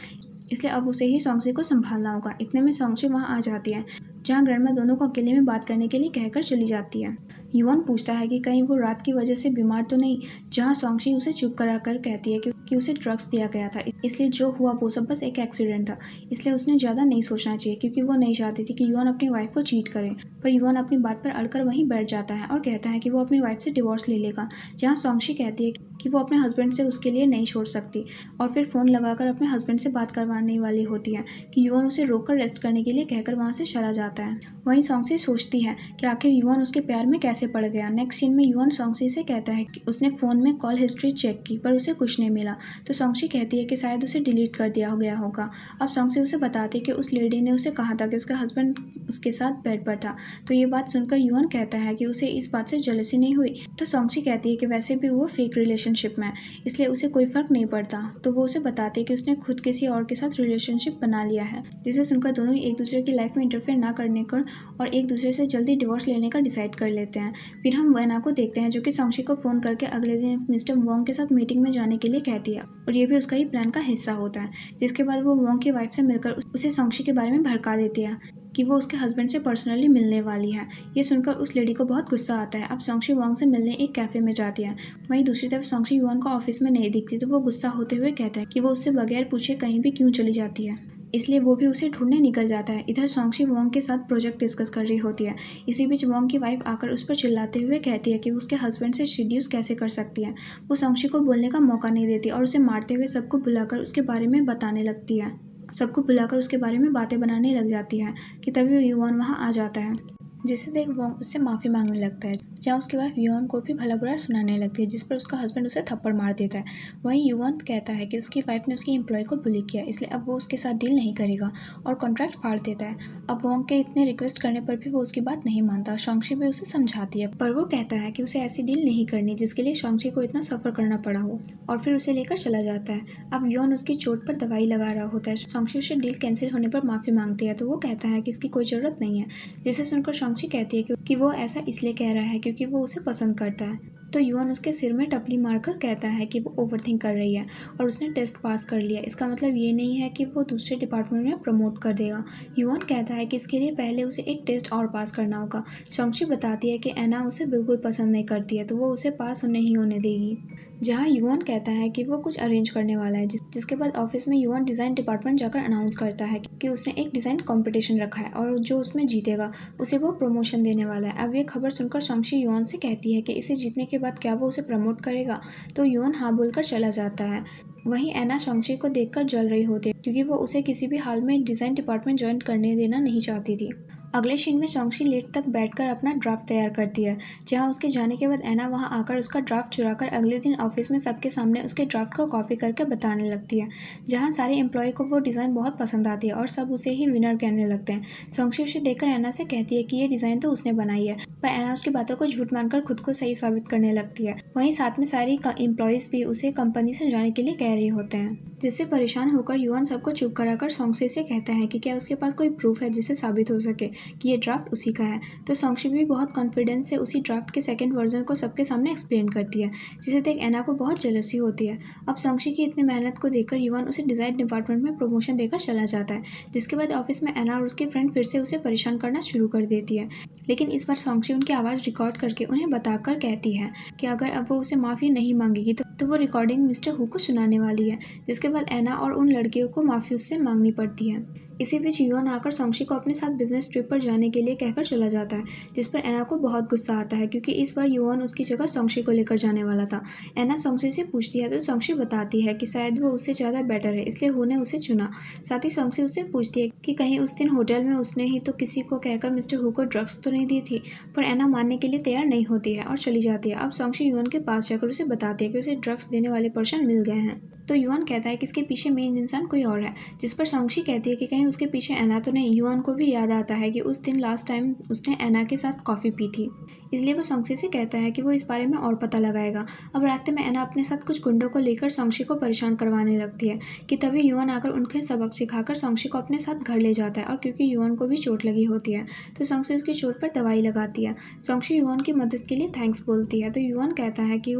इसलिए अब उसे ही शॉन्गची को संभालना होगा। इतने में शॉन्गची वहाँ आ जाती है। जहाँ ग्रैंडमा दोनों को अकेले में बात करने के लिए कहकर चली जाती है। युआन पूछता है कि कहीं वो रात की वजह से बीमार तो नहीं, जहाँ सोंगशी उसे चुप कराकर कहती है कि उसे ड्रग्स दिया गया था, इसलिए जो हुआ वो सब बस एक एक्सीडेंट था, इसलिए उसने ज़्यादा नहीं सोचना चाहिए, क्योंकि वो नहीं चाहती थी कि युआन अपनी वाइफ को चीट करे। पर युआन अपनी बात पर अड़कर वहीं बैठ जाता है और कहता है कि वो अपनी वाइफ से डिवोर्स ले लेगा, जहाँ सोंगशी कहती है कि वो अपने हस्बैंड से उसके लिए नहीं छोड़ सकती, और फिर फ़ोन लगाकर अपने हस्बैंड से बात करवाने वाली होती है कि युआन उसे रोककर रेस्ट करने के लिए कहकर वहाँ से चला जाता है। वहीं सोंगशी सोचती है कि आखिर युआन उसके प्यार में कैसे पड़ गया। नेक्स्ट सीन में युआन सोंगशी से कहता है कि उसने फ़ोन में कॉल हिस्ट्री चेक की पर उसे कुछ नहीं मिला, तो सोंगशी कहती है कि शायद उसे डिलीट कर दिया गया होगा। अब सोंगशी उसे बताती है कि उस लेडी ने उसे कहा था कि उसका हस्बैंड उसके साथ बेड पर था, तो ये बात सुनकर युआन कहता है कि उसे इस बात से जेलसी नहीं हुई, तो सोंगशी कहती है कि वैसे भी वो फेक रिलेशनशिप में है, इसलिए उसे कोई फ़र्क नहीं पड़ता। तो वो उसे बताती है कि उसने खुद किसी और के साथ रिलेशनशिप बना लिया है, जिसे सुनकर दोनों एक दूसरे की लाइफ में इंटरफेयर ना करने का और एक दूसरे से जल्दी डिवोर्स लेने का डिसाइड कर लेते हैं। फिर हम वैना को देखते हैं, जो कि सोंगशी को फ़ोन करके अगले दिन मिस्टर वोंग के साथ मीटिंग में जाने के लिए कहती है, और ये भी उसका ही प्लान का हिस्सा होता है। जिसके बाद वो वोंग की वाइफ से मिलकर उसे सोंगशी के बारे में भड़का देती है कि वो उसके हस्बैंड से पर्सनली मिलने वाली है। ये सुनकर उस लेडी को बहुत गुस्सा आता है। अब सोंगशी वोंग से मिलने एक कैफ़े में जाती है। वहीं दूसरी तरफ सोंगशी युआन को ऑफिस में नहीं दिखती, तो वो गुस्सा होते हुए कहता है कि वो उससे बगैर पूछे कहीं भी क्यों चली जाती है, इसलिए वो भी उसे ढूंढने निकल जाता है। इधर सोंगशी वोंग के साथ प्रोजेक्ट डिस्कस कर रही होती है। इसी बीच वोंग की वाइफ आकर उस पर चिल्लाते हुए कहती है कि उसके हस्बैंड से सीड्यूस कैसे कर सकती है। वो सोंगशी को बोलने का मौका नहीं देती और उसे मारते हुए सबको बुलाकर उसके बारे में बातें बनाने लग जाती है कि तभी युआन वहाँ आ जाता है, जिसे देख वोंग उससे माफ़ी मांगने लगता है, जहाँ उसकी वाइफ युआन को भी भला बुरा सुनाने लगती है, जिस पर उसका हस्बैंड उसे थप्पड़ मार देता है। वहीं युआन कहता है कि उसकी वाइफ ने उसकी एम्प्लॉय को बुली किया, इसलिए अब वो उसके साथ डील नहीं करेगा और कॉन्ट्रैक्ट फाड़ देता है। अब वोंग के इतने रिक्वेस्ट करने पर भी वो उसकी बात नहीं मानता। सोंगशी भी उसे समझाती है, पर वो कहता है कि उसे ऐसी डील नहीं करनी जिसके लिए सोंगशी को इतना सफ़र करना पड़ा हो, और फिर उसे लेकर चला जाता है। अब युआन उसकी चोट पर दवाई लगा रहा होता है। सोंगशी उसे डील कैंसिल होने पर माफ़ी मांगती है, तो वो कहता है कि इसकी कोई ज़रूरत नहीं है, जिसे सुनकर सोंगशी कहती है कि वो ऐसा इसलिए कह रहा है क्योंकि वो उसे पसंद करता है। तो युआन उसके सिर में टपली मारकर कहता है कि वो ओवरथिंक कर रही है और उसने टेस्ट पास कर लिया, इसका मतलब ये नहीं है कि वो दूसरे डिपार्टमेंट में प्रमोट कर देगा। युआन कहता है कि इसके लिए पहले उसे एक टेस्ट और पास करना होगा। सोंगशी बताती है कि एना उसे बिल्कुल पसंद नहीं करती है, तो वो उसे पास नहीं होने देगी। जहाँ युआन कहता है कि वो कुछ अरेंज करने वाला है, जिसके बाद ऑफिस में युआन डिज़ाइन डिपार्टमेंट जाकर अनाउंस करता है कि उसने एक डिज़ाइन कंपटीशन रखा है और जो उसमें जीतेगा उसे वो प्रमोशन देने वाला है। अब ये खबर सुनकर सोंगशी युआन से कहती है कि इसे जीतने के बाद क्या वो उसे प्रमोट करेगा, तो युआन हाँ बोलकर चला जाता है। वहीं एना सोंगशी को देखकर जल रही होती है, क्योंकि वो उसे किसी भी हाल में डिज़ाइन डिपार्टमेंट ज्वाइन करने देना नहीं चाहती थी। अगले सीन में सोंगशी लेट तक बैठकर अपना ड्राफ्ट तैयार करती है, जहां उसके जाने के बाद एना वहां आकर उसका ड्राफ्ट चुराकर अगले दिन ऑफिस में सबके सामने उसके ड्राफ्ट को कॉपी करके बताने लगती है, जहां सारे एम्प्लॉय को वो डिज़ाइन बहुत पसंद आती है और सब उसे ही विनर कहने लगते हैं। सोंगशी उसे देखकर एना से कहती है कि ये डिज़ाइन तो उसने बनाई है, पर एना उसकी बातों को झूठ मानकर खुद को सही साबित करने लगती है। वहीं साथ में सारी एम्प्लॉयज़ भी उसे कंपनी से जाने के लिए कह रहे होते हैं, जिससे परेशान होकर युआन सबको चुप कराकर सोंगशी से कहता है कि क्या उसके पास कोई प्रूफ है जिससे साबित हो सके कि ये ड्राफ्ट उसी का है। तो सोंगशी भी बहुत कॉन्फिडेंस से उसी ड्राफ्ट के सेकंड वर्जन को सबके सामने एक्सप्लेन करती है, जिसे देख एना को बहुत जेलसी होती है। अब सोंगशी की इतनी मेहनत को देखकर युआन उसे डिज़ाइन डिपार्टमेंट में प्रमोशन देकर चला जाता है, जिसके बाद ऑफिस में एना और उसकी फ्रेंड फिर से उसे परेशान करना शुरू कर देती है। लेकिन इस बार सोंगशी उनकी आवाज़ रिकॉर्ड करके उन्हें बताकर कहती है कि अगर अब वो उसे माफ़ी नहीं मांगेगी तो वो रिकॉर्डिंग मिस्टर हु को सुनाने वाली है, जिसके बाद एना और उन लड़कियों को माफ़ी उससे मांगनी पड़ती है। इसी बीच युआन आकर सोंगशी को अपने साथ बिजनेस ट्रिप पर जाने के लिए कहकर चला जाता है, जिस पर एना को बहुत गुस्सा आता है, क्योंकि इस बार युआन उसकी जगह सोंगशी को लेकर जाने वाला था। एना सोंगशी से पूछती है, तो सोंगशी बताती है कि शायद वो उससे ज़्यादा बेटर है, इसलिए हु ने उसे चुना। साथ ही सोंगशी उससे पूछती है कि कहीं उस दिन होटल में उसने ही तो किसी को कहकर मिस्टर हु को ड्रग्स तो नहीं दी थी, पर एना मानने के लिए तैयार नहीं होती है और चली जाती है। अब सोंगशी युआन के पास जाकर उसे बताती है कि उसे ड्रग्स देने वाले पर्सन मिल गए हैं। तो युआन कहता है कि इसके पीछे मेन इंसान कोई और है, जिस पर सोंगशी कहती है कि कहीं उसके पीछे एना तो नहीं। युआन को भी याद आता है कि उस दिन लास्ट टाइम उसने एना के साथ कॉफ़ी पी थी, इसलिए वो सोंगशी से कहता है कि वो इस बारे में और पता लगाएगा। अब रास्ते में एना अपने साथ कुछ गुंडों को लेकर सोंगशी को परेशान करवाने लगती है कि तभी युआन आकर उनके सबक सिखाकर सोंगशी को अपने साथ घर ले जाता है, और क्योंकि युआन को भी चोट लगी होती है तो सोंगशी उसकी चोट पर दवाई लगाती है। सोंगशी युआन की मदद के लिए थैंक्स बोलती है, तो युआन कहता है कि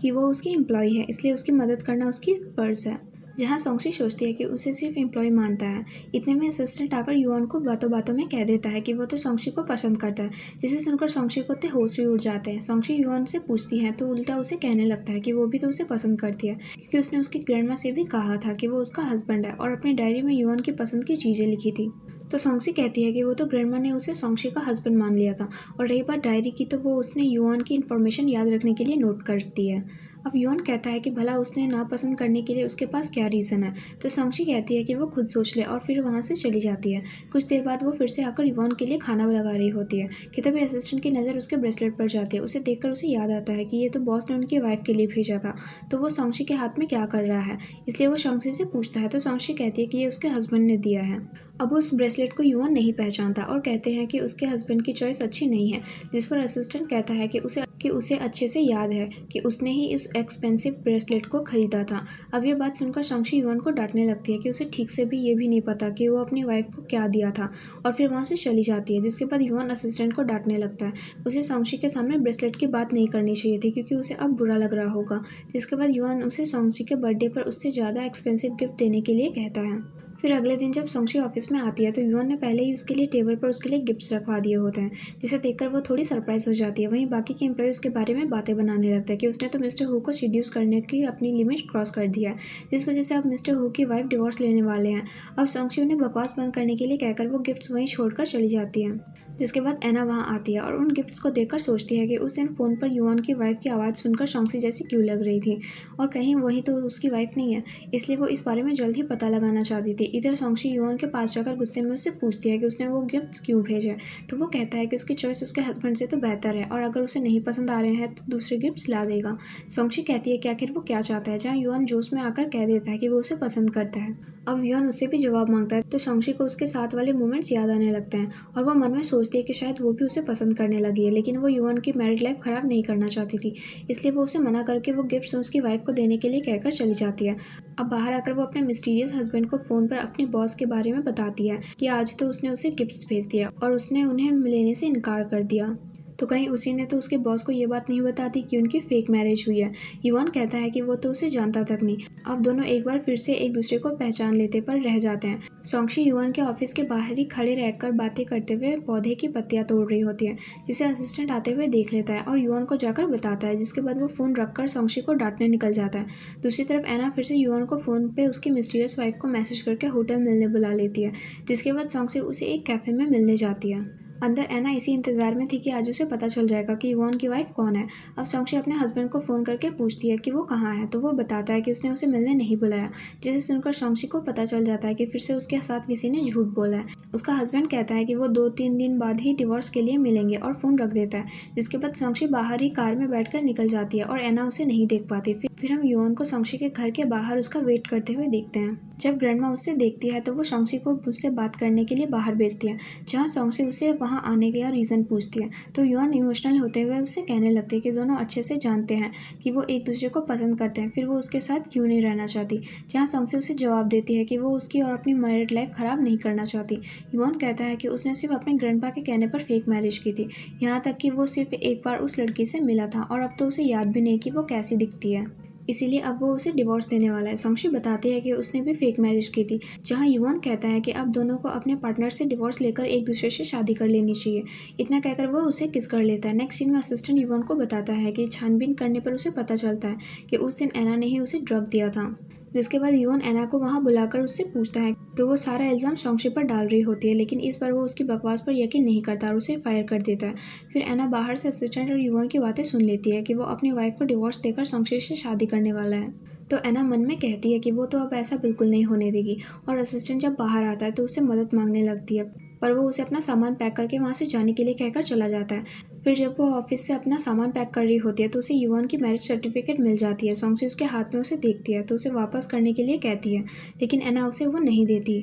वो उसकी एम्प्लॉय है, इसलिए उसकी मदद करना उसकी फ़र्ज़ है। जहाँ सोंगशी सोचती है कि उसे सिर्फ एम्प्लॉय मानता है। इतने में असिस्टेंट आकर युआन को बातों बातों में कह देता है कि वो तो सोंगशी को पसंद करता है, जिसे सुनकर सोंगशी को होश ही उड़ जाते हैं। सोंगशी युआन से पूछती है तो उल्टा उसे कहने लगता है कि वो भी तो उसे पसंद करती है, क्योंकि उसने उसकी ग्रैंडमा से भी कहा था कि वो उसका हस्बैंड है और अपनी डायरी में युआन की पसंद की चीज़ें लिखी थी। तो सोंगशी कहती है कि वो तो ग्रैंडमा ने उसे सोंगशी का हस्बैंड मान लिया था, और रही बात डायरी की, तो वो उसने युआन की इन्फॉर्मेशन याद रखने के लिए नोट करती है। अब युआन कहता है कि भला उसने नापसंद करने के लिए उसके पास क्या रीज़न है। तो सोंगशी कहती है कि वो खुद सोच ले, और फिर वहाँ से चली जाती है। कुछ देर बाद वो फिर से आकर युआन के लिए खाना लगा रही होती है कि तभी असिस्टेंट की नज़र उसके ब्रेसलेट पर जाती है। उसे देखकर उसे याद आता है कि ये तो बॉस ने उनकी वाइफ के लिए भेजा था, तो वो सोंगशी के हाथ में क्या कर रहा है। इसलिए वो सोंगशी से पूछता है तो सोंगशी कहती है कि ये उसके हस्बैंड ने दिया है। अब उस ब्रेसलेट को युआन नहीं पहचानता और कहते हैं कि उसके हस्बैंड की चॉइस अच्छी नहीं है, जिस पर असिस्टेंट कहता है कि उसे अच्छे से याद है कि उसने ही इस एक्सपेंसिव ब्रेसलेट को खरीदा था। अब ये बात सुनकर सोंगशी युआन को डांटने लगती है कि उसे ठीक से भी ये भी नहीं पता कि वो अपनी वाइफ को क्या दिया था, और फिर वहाँ से चली जाती है। जिसके बाद युआन असिस्टेंट को डांटने लगता है। उसे सोंगशी के सामने ब्रेसलेट की बात नहीं करनी चाहिए थी, क्योंकि उसे अब बुरा लग रहा होगा। जिसके बाद युआन उसे सोंगशी के बर्थडे पर उससे ज़्यादा एक्सपेंसिव गिफ्ट देने के लिए कहता है। फिर अगले दिन जब सोंगशी ऑफिस में आती है तो युआन ने पहले ही उसके लिए टेबल पर उसके लिए गिफ्ट्स रखवा दिए होते हैं, जिसे देखकर वो थोड़ी सरप्राइज हो जाती है। वहीं बाकी के एम्प्लॉय उसके बारे में बातें बनाने लगते हैं कि उसने तो मिस्टर हु को सीड्यूस करने की अपनी लिमिट क्रॉस कर दिया है, जिस वजह से अब मिस्टर हु की वाइफ डिवोर्स लेने वाले हैं। अब सोंगशी उन्हें बकवास बंद करने के लिए कहकर वो गिफ्ट्स वहीं छोड़कर चली जाती है। जिसके बाद एना वहाँ आती है और उन गिफ्ट्स को देखकर सोचती है कि उस दिन फ़ोन पर युआन की वाइफ की आवाज़ सुनकर सोंगशी जैसी क्यों लग रही थी, और कहीं वही तो उसकी वाइफ नहीं है। इसलिए वो इस बारे में जल्द ही पता लगाना चाहती थी। इधर सोंगशी युआन के पास जाकर गुस्से में उससे पूछती है कि उसने वो गिफ्ट्स क्यों भेजे। तो वो कहता है कि उसकी चॉइस उसके हस्बैंड से तो बेहतर है, और अगर उसे नहीं पसंद आ रहे हैं तो दूसरे गिफ्ट्स ला देगा। सोंगशी कहती है कि आखिर वो क्या चाहता है, जहाँ युआन जोश में आकर कह देता है कि वो उसे पसंद करता है। अब युआन उससे भी जवाब मांगता है तो सोंगशी को उसके साथ वाले मोमेंट्स याद आने लगते हैं, और वो मन में सोचती है कि शायद वो भी उसे पसंद करने लगी है, लेकिन वो युआन की मैरिड लाइफ खराब नहीं करना चाहती थी। इसलिए वो उसे मना करके वो गिफ्ट्स उसकी वाइफ को देने के लिए कहकर चली जाती है। अब बाहर आकर वो अपने मिस्टीरियस हस्बैंड को फ़ोन पर अपने बॉस के बारे में बताती है कि आज तो उसने उसे गिफ्ट्स भेज दिया और उसने उन्हें लेने से इनकार कर दिया। तो कहीं उसी ने तो उसके बॉस को ये बात नहीं बताती कि उनकी फेक मैरिज हुई है। युआन कहता है कि वो तो उसे जानता तक नहीं। अब दोनों एक बार फिर से एक दूसरे को पहचान लेते पर रह जाते हैं। सोंगशी युआन के ऑफिस के बाहर ही खड़े रहकर बातें करते हुए पौधे की पत्तियां तोड़ रही होती है, जिसे असिस्टेंट आते हुए देख लेता है और युआन को जाकर बताता है। जिसके बाद वो फ़ोन रखकर सोंगशी को डांटने निकल जाता है। दूसरी तरफ एना फिर से युआन को फ़ोन पे उसकी मिस्टीरियस वाइफ को मैसेज करके होटल मिलने बुला लेती है, जिसके बाद सोंगशी उसे एक कैफ़े में मिलने जाती है। अंदर एना इसी इंतजार में थी कि आज उसे पता चल जाएगा कि युआन की वाइफ कौन है। अब सोंगशी अपने हस्बैंड को फ़ोन करके पूछती है कि वो कहाँ है, तो वो बताता है कि उसने उसे मिलने नहीं बुलाया, जिसे सुनकर सोंगशी को पता चल जाता है कि फिर से उसके साथ किसी ने झूठ बोला है। उसका हस्बैंड कहता है कि वो 2-3 दिन बाद ही डिवोर्स के लिए मिलेंगे और फ़ोन रख देता है। जिसके बाद सोंगशी बाहर ही कार में बैठकर निकल जाती है और एना उसे नहीं देख पाती। फिर हम युआन को सोंगशी के घर के बाहर उसका वेट करते हुए देखते हैं। जब ग्रैंडमा उससे देखती है तो वो सोंगशी को मुझसे बात करने के लिए बाहर भेजती है, जहाँ सोंगशी उसे वहाँ आने का रीज़न पूछती है। तो युआन इमोशनल होते हुए उससे कहने लगते हैं कि दोनों अच्छे से जानते हैं कि वो एक दूसरे को पसंद करते हैं, फिर वो उसके साथ क्यों नहीं रहना चाहती। जहाँ सोंगशी उसे जवाब देती है कि वो उसकी और अपनी मैरिड लाइफ ख़राब नहीं करना चाहती। युआन कहता है कि उसने सिर्फ अपने ग्रैंडपा के कहने पर फेक मैरिज की थी, यहाँ तक कि वो सिर्फ एक बार उस लड़की से मिला था और अब तो उसे याद भी नहीं कि वो कैसी दिखती है, इसीलिए अब वो उसे डिवोर्स देने वाला है। सोंगशी बताती है कि उसने भी फेक मैरिज की थी, जहां युआन कहता है कि अब दोनों को अपने पार्टनर से डिवोर्स लेकर एक दूसरे से शादी कर लेनी चाहिए। इतना कहकर वो उसे किस कर लेता है। नेक्स्ट सीन में असिस्टेंट युआन को बताता है कि छानबीन करने पर उसे पता चलता है कि उस दिन एना ने ही उसे ड्रग दिया था। जिसके बाद युआन एना को वहां बुलाकर उससे पूछता है, तो वो सारा इल्ज़ाम सोंगशी पर डाल रही होती है, लेकिन इस बार वो उसकी बकवास पर यकीन नहीं करता और उसे फायर कर देता है। फिर एना बाहर से असिस्टेंट और युआन की बातें सुन लेती है कि वो अपनी वाइफ को डिवोर्स देकर सोंगशी से शादी करने वाला है। तो एना मन में कहती है कि वो तो अब ऐसा बिल्कुल नहीं होने देगी, और असिस्टेंट जब बाहर आता है तो उससे मदद मांगने लगती है, पर वो उसे अपना सामान पैक करके वहाँ से जाने के लिए कहकर चला जाता है। फिर जब वो ऑफिस से अपना सामान पैक कर रही होती है तो उसे युआन की मैरिज सर्टिफिकेट मिल जाती है। सोंगशी उसके हाथ में उसे देखती है तो उसे वापस करने के लिए कहती है, लेकिन एना उसे वो नहीं देती।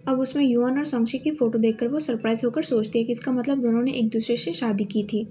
अब उसमें युआन और सोंगशी की फ़ोटो देखकर वो सरप्राइज होकर सोचती है कि इसका मतलब दोनों ने एक दूसरे से शादी की थी।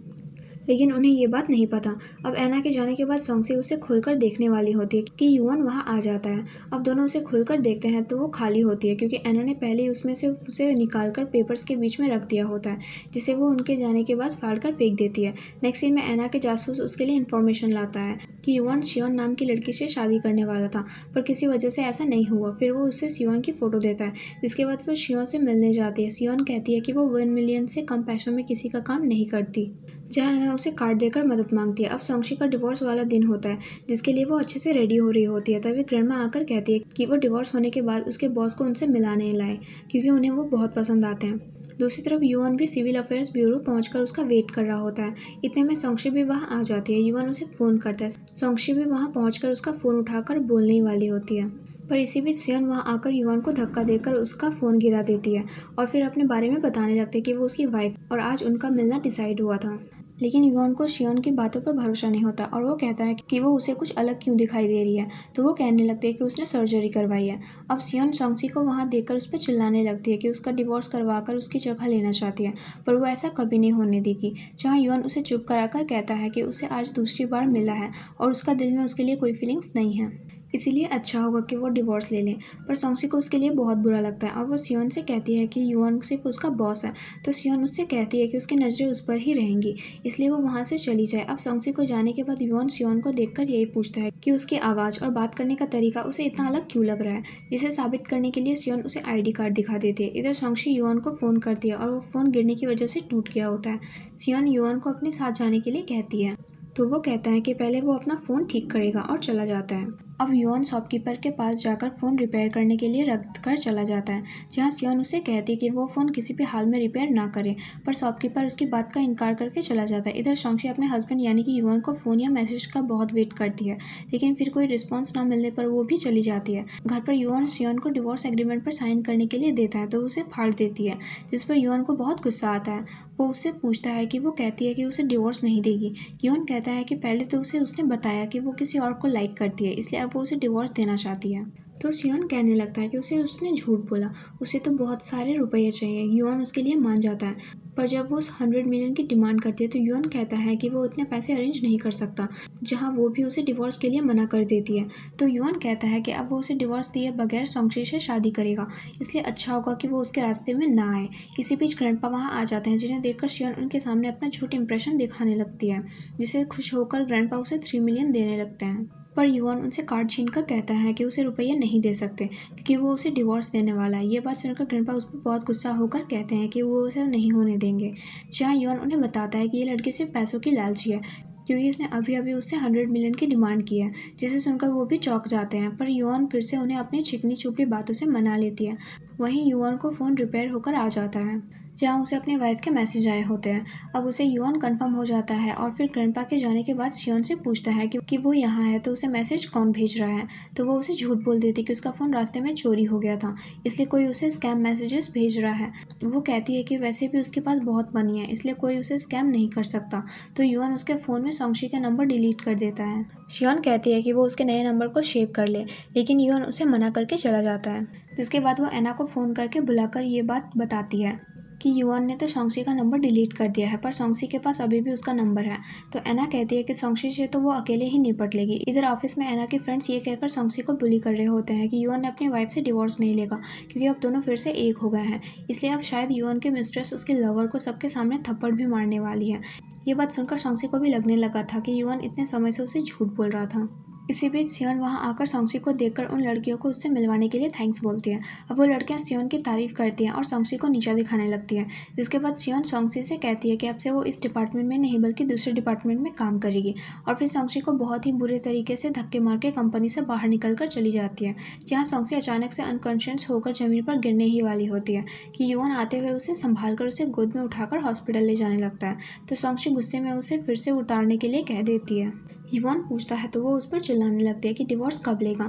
लेकिन उन्हें ये बात नहीं पता। अब एना के जाने के बाद सोंगसी उसे खुलकर देखने वाली होती है कि युआन वहाँ आ जाता है। अब दोनों उसे खुलकर देखते हैं तो वो खाली होती है, क्योंकि एना ने पहले ही उसमें से उसे निकालकर पेपर्स के बीच में रख दिया होता है, जिसे वो उनके जाने के बाद फाड़ कर फेंक देती है। नेक्स्ट सीन में एना के जासूस उसके लिए इन्फॉर्मेशन लाता है कि युआन शियोन नाम की लड़की से शादी करने वाला था, पर किसी वजह से ऐसा नहीं हुआ। फिर वो उसे शियोन की फ़ोटो देता है, जिसके बाद वो शियोन से मिलने जाती है। शियोन कहती है कि वो 1 मिलियन से कम पैसों में किसी का काम नहीं करती, जहाँ एना उसे कार्ड देकर मदद मांगती है। अब सोंगशी का डिवोर्स वाला दिन होता है, जिसके लिए वो अच्छे से रेडी हो रही होती है। तभी ग्रैंडमा आकर कहती है कि वो डिवोर्स होने के बाद उसके बॉस को उनसे मिलाने लाए, क्योंकि उन्हें वो बहुत पसंद आते हैं। दूसरी तरफ युआन भी सिविल अफेयर्स ब्यूरो पहुंचकर उसका वेट कर रहा होता है। इतने में सोंगशी भी वहां आ जाती है। युआन उसे फ़ोन करता है। सोंगशी भी वहां पहुंचकर उसका फ़ोन उठाकर बोलने ही वाली होती है, पर इसी बीच सियोन वहां आकर युआन को धक्का देकर उसका फ़ोन गिरा देती है और फिर अपने बारे में बताने लगती है कि वो उसकी वाइफ और आज उनका मिलना डिसाइड हुआ था। लेकिन युआन को शियोन की बातों पर भरोसा नहीं होता और वो कहता है कि वो उसे कुछ अलग क्यों दिखाई दे रही है। तो वो कहने लगती है कि उसने सर्जरी करवाई है। अब शियोन सोंगसी को वहां देखकर उस पर चिल्लाने लगती है कि उसका डिवोर्स करवाकर उसकी जगह लेना चाहती है, पर वो ऐसा कभी नहीं होने देगी। जहाँ युआन उसे चुप कराकर कहता है कि उसे आज दूसरी बार मिला है और उसका दिल में उसके लिए कोई फीलिंग्स नहीं है, इसीलिए अच्छा होगा कि वो डिवोर्स ले लें। पर सोंगसी को उसके लिए बहुत बुरा लगता है और वो शियोन से कहती है कि युआन सिर्फ उसका बॉस है। तो शियोन उससे कहती है कि उसकी नज़रें उस पर ही रहेंगी, इसलिए वो वहाँ से चली जाए। अब सोंगसी को जाने के बाद युआन शियोन को देखकर यही पूछता है कि उसकी आवाज़ और बात करने का तरीका उसे इतना अलग क्यों लग रहा है, जिसे साबित करने के लिए शियोन उसे ID कार्ड दिखा देती है। इधर सोंगसी युआन को फ़ोन करती है और वो फ़ोन गिरने की वजह से टूट गया होता है। शियोन युआन को अपने साथ जाने के लिए कहती है, तो वो कहता है कि पहले वो अपना फ़ोन ठीक करेगा और चला जाता है। अब युआन शॉपकीपर के पास जाकर फ़ोन रिपेयर करने के लिए रख कर चला जाता है, जहाँ शियोन उसे कहती है कि वो फ़ोन किसी भी हाल में रिपेयर ना करे, पर शॉपकीपर उसकी बात का इनकार करके चला जाता है। इधर सोंगशी अपने हस्बैंड यानी कि युआन को फ़ोन या मैसेज का बहुत वेट करती है, लेकिन फिर कोई रिस्पॉन्स ना मिलने पर वो भी चली जाती है। घर पर युआन शियोन को डिवोर्स एग्रीमेंट पर साइन करने के लिए देता है, तो उसे फाड़ देती है, जिस पर युआन को बहुत गुस्सा आता है। वो उससे पूछता है कि वो कहती है कि उसे डिवोर्स नहीं देगी। युआन कहता है कि पहले तो उसे उसने बताया कि वो किसी और को लाइक करती है, इसलिए अब वो उसे डिवोर्स देना चाहती है। तो शियोन कहने लगता है कि उसने झूठ बोला, उसे तो बहुत सारे रुपये चाहिए। युआन उसके लिए मान जाता है, पर जब वो उस 100 मिलियन की डिमांड करती है तो युआन कहता है कि वो इतने पैसे अरेंज नहीं कर सकता, जहां वो भी उसे डिवोर्स के लिए मना कर देती है। तो युआन कहता है कि अब वो उसे डिवोर्स दिए बगैर सोंगशी से शादी करेगा, इसलिए अच्छा होगा कि वो उसके रास्ते में ना आए। इसी बीच ग्रैंडपा वहाँ आ जाते हैं, जिन्हें देखकर शियोन उनके सामने अपना झूठ इंप्रेशन दिखाने लगती है, जिसे खुश होकर ग्रैंडपा उसे 3 मिलियन देने लगते हैं। पर युआन उनसे कार्ड छीनकर कहता है कि उसे रुपये नहीं दे सकते, क्योंकि वो उसे डिवोर्स देने वाला है। ये बात सुनकर ग्रैंडपा उस पर बहुत गुस्सा होकर कहते हैं कि वो उसे नहीं होने देंगे। जहाँ युआन उन्हें बताता है कि ये लड़की सिर्फ पैसों की लालची है, क्योंकि इसने अभी अभी उससे 100 मिलियन की डिमांड की है, जिसे सुनकर वो भी चौंक जाते हैं। पर युआन फिर से उन्हें अपनी चिकनी चुपड़ी बातों से मना लेती है। वहीं युआन को फ़ोन रिपेयर होकर आ जाता है, जहाँ उसे अपने वाइफ के मैसेज आए होते हैं। अब उसे युआन कंफर्म हो जाता है और फिर ग्रैंडपा के जाने के बाद शियोन से पूछता है कि वो यहाँ है तो उसे मैसेज कौन भेज रहा है। तो वो उसे झूठ बोल देती कि उसका फ़ोन रास्ते में चोरी हो गया था, इसलिए कोई उसे स्कैम मैसेजेस भेज रहा है। वो कहती है कि वैसे भी उसके पास बहुत मनी है, इसलिए कोई उसे स्कैम नहीं कर सकता। तो युआन उसके फ़ोन में सोंगशी का नंबर डिलीट कर देता है। शियोन कहती है कि वो उसके नए नंबर को सेव कर ले, लेकिन युआन उसे मना करके चला जाता है। जिसके बाद वो एना को फ़ोन करके बुलाकर ये बात बताती है कि युआन ने तो सोंगशी का नंबर डिलीट कर दिया है, पर सोंगशी के पास अभी भी उसका नंबर है। तो एना कहती है कि सोंगशी से तो वो अकेले ही निपट लेगी। इधर ऑफिस में एना के फ्रेंड्स ये कहकर सोंगशी को बुली कर रहे होते हैं कि युआन ने अपनी वाइफ से डिवोर्स नहीं लेगा, क्योंकि अब दोनों फिर से एक हो गए हैं। इसलिए अब शायद युआन के मिस्ट्रेस उसके लवर को सबके सामने थप्पड़ भी मारने वाली है। ये बात सुनकर सोंगशी को भी लगने लगा था कि युआन इतने समय से उसे झूठ बोल रहा था। इसी बीच शियोन वहां आकर सोंगशी को देखकर उन लड़कियों को उससे मिलवाने के लिए थैंक्स बोलती है। अब वो लड़कियां शियोन की तारीफ करती हैं और सोंगशी को नीचा दिखाने लगती हैं। जिसके बाद शियोन सोंगशी से कहती है कि अब से वो इस डिपार्टमेंट में नहीं बल्कि दूसरे डिपार्टमेंट में काम करेगी, और फिर सोंगशी को बहुत ही बुरे तरीके से धक्के मार के कंपनी से बाहर निकल कर चली जाती है। जहाँ सोंगशी अचानक से अनकॉन्शियस होकर जमीन पर गिरने ही वाली होती है कि युआन आते हुए उसे संभाल कर उसे गोद में उठाकर हॉस्पिटल ले जाने लगता है। तो सोंगशी गुस्से में उसे फिर से उतारने के लिए कह देती है। युआन पूछता है तो वो उस पर चिल्लाने लगती है कि डिवोर्स कब लेगा।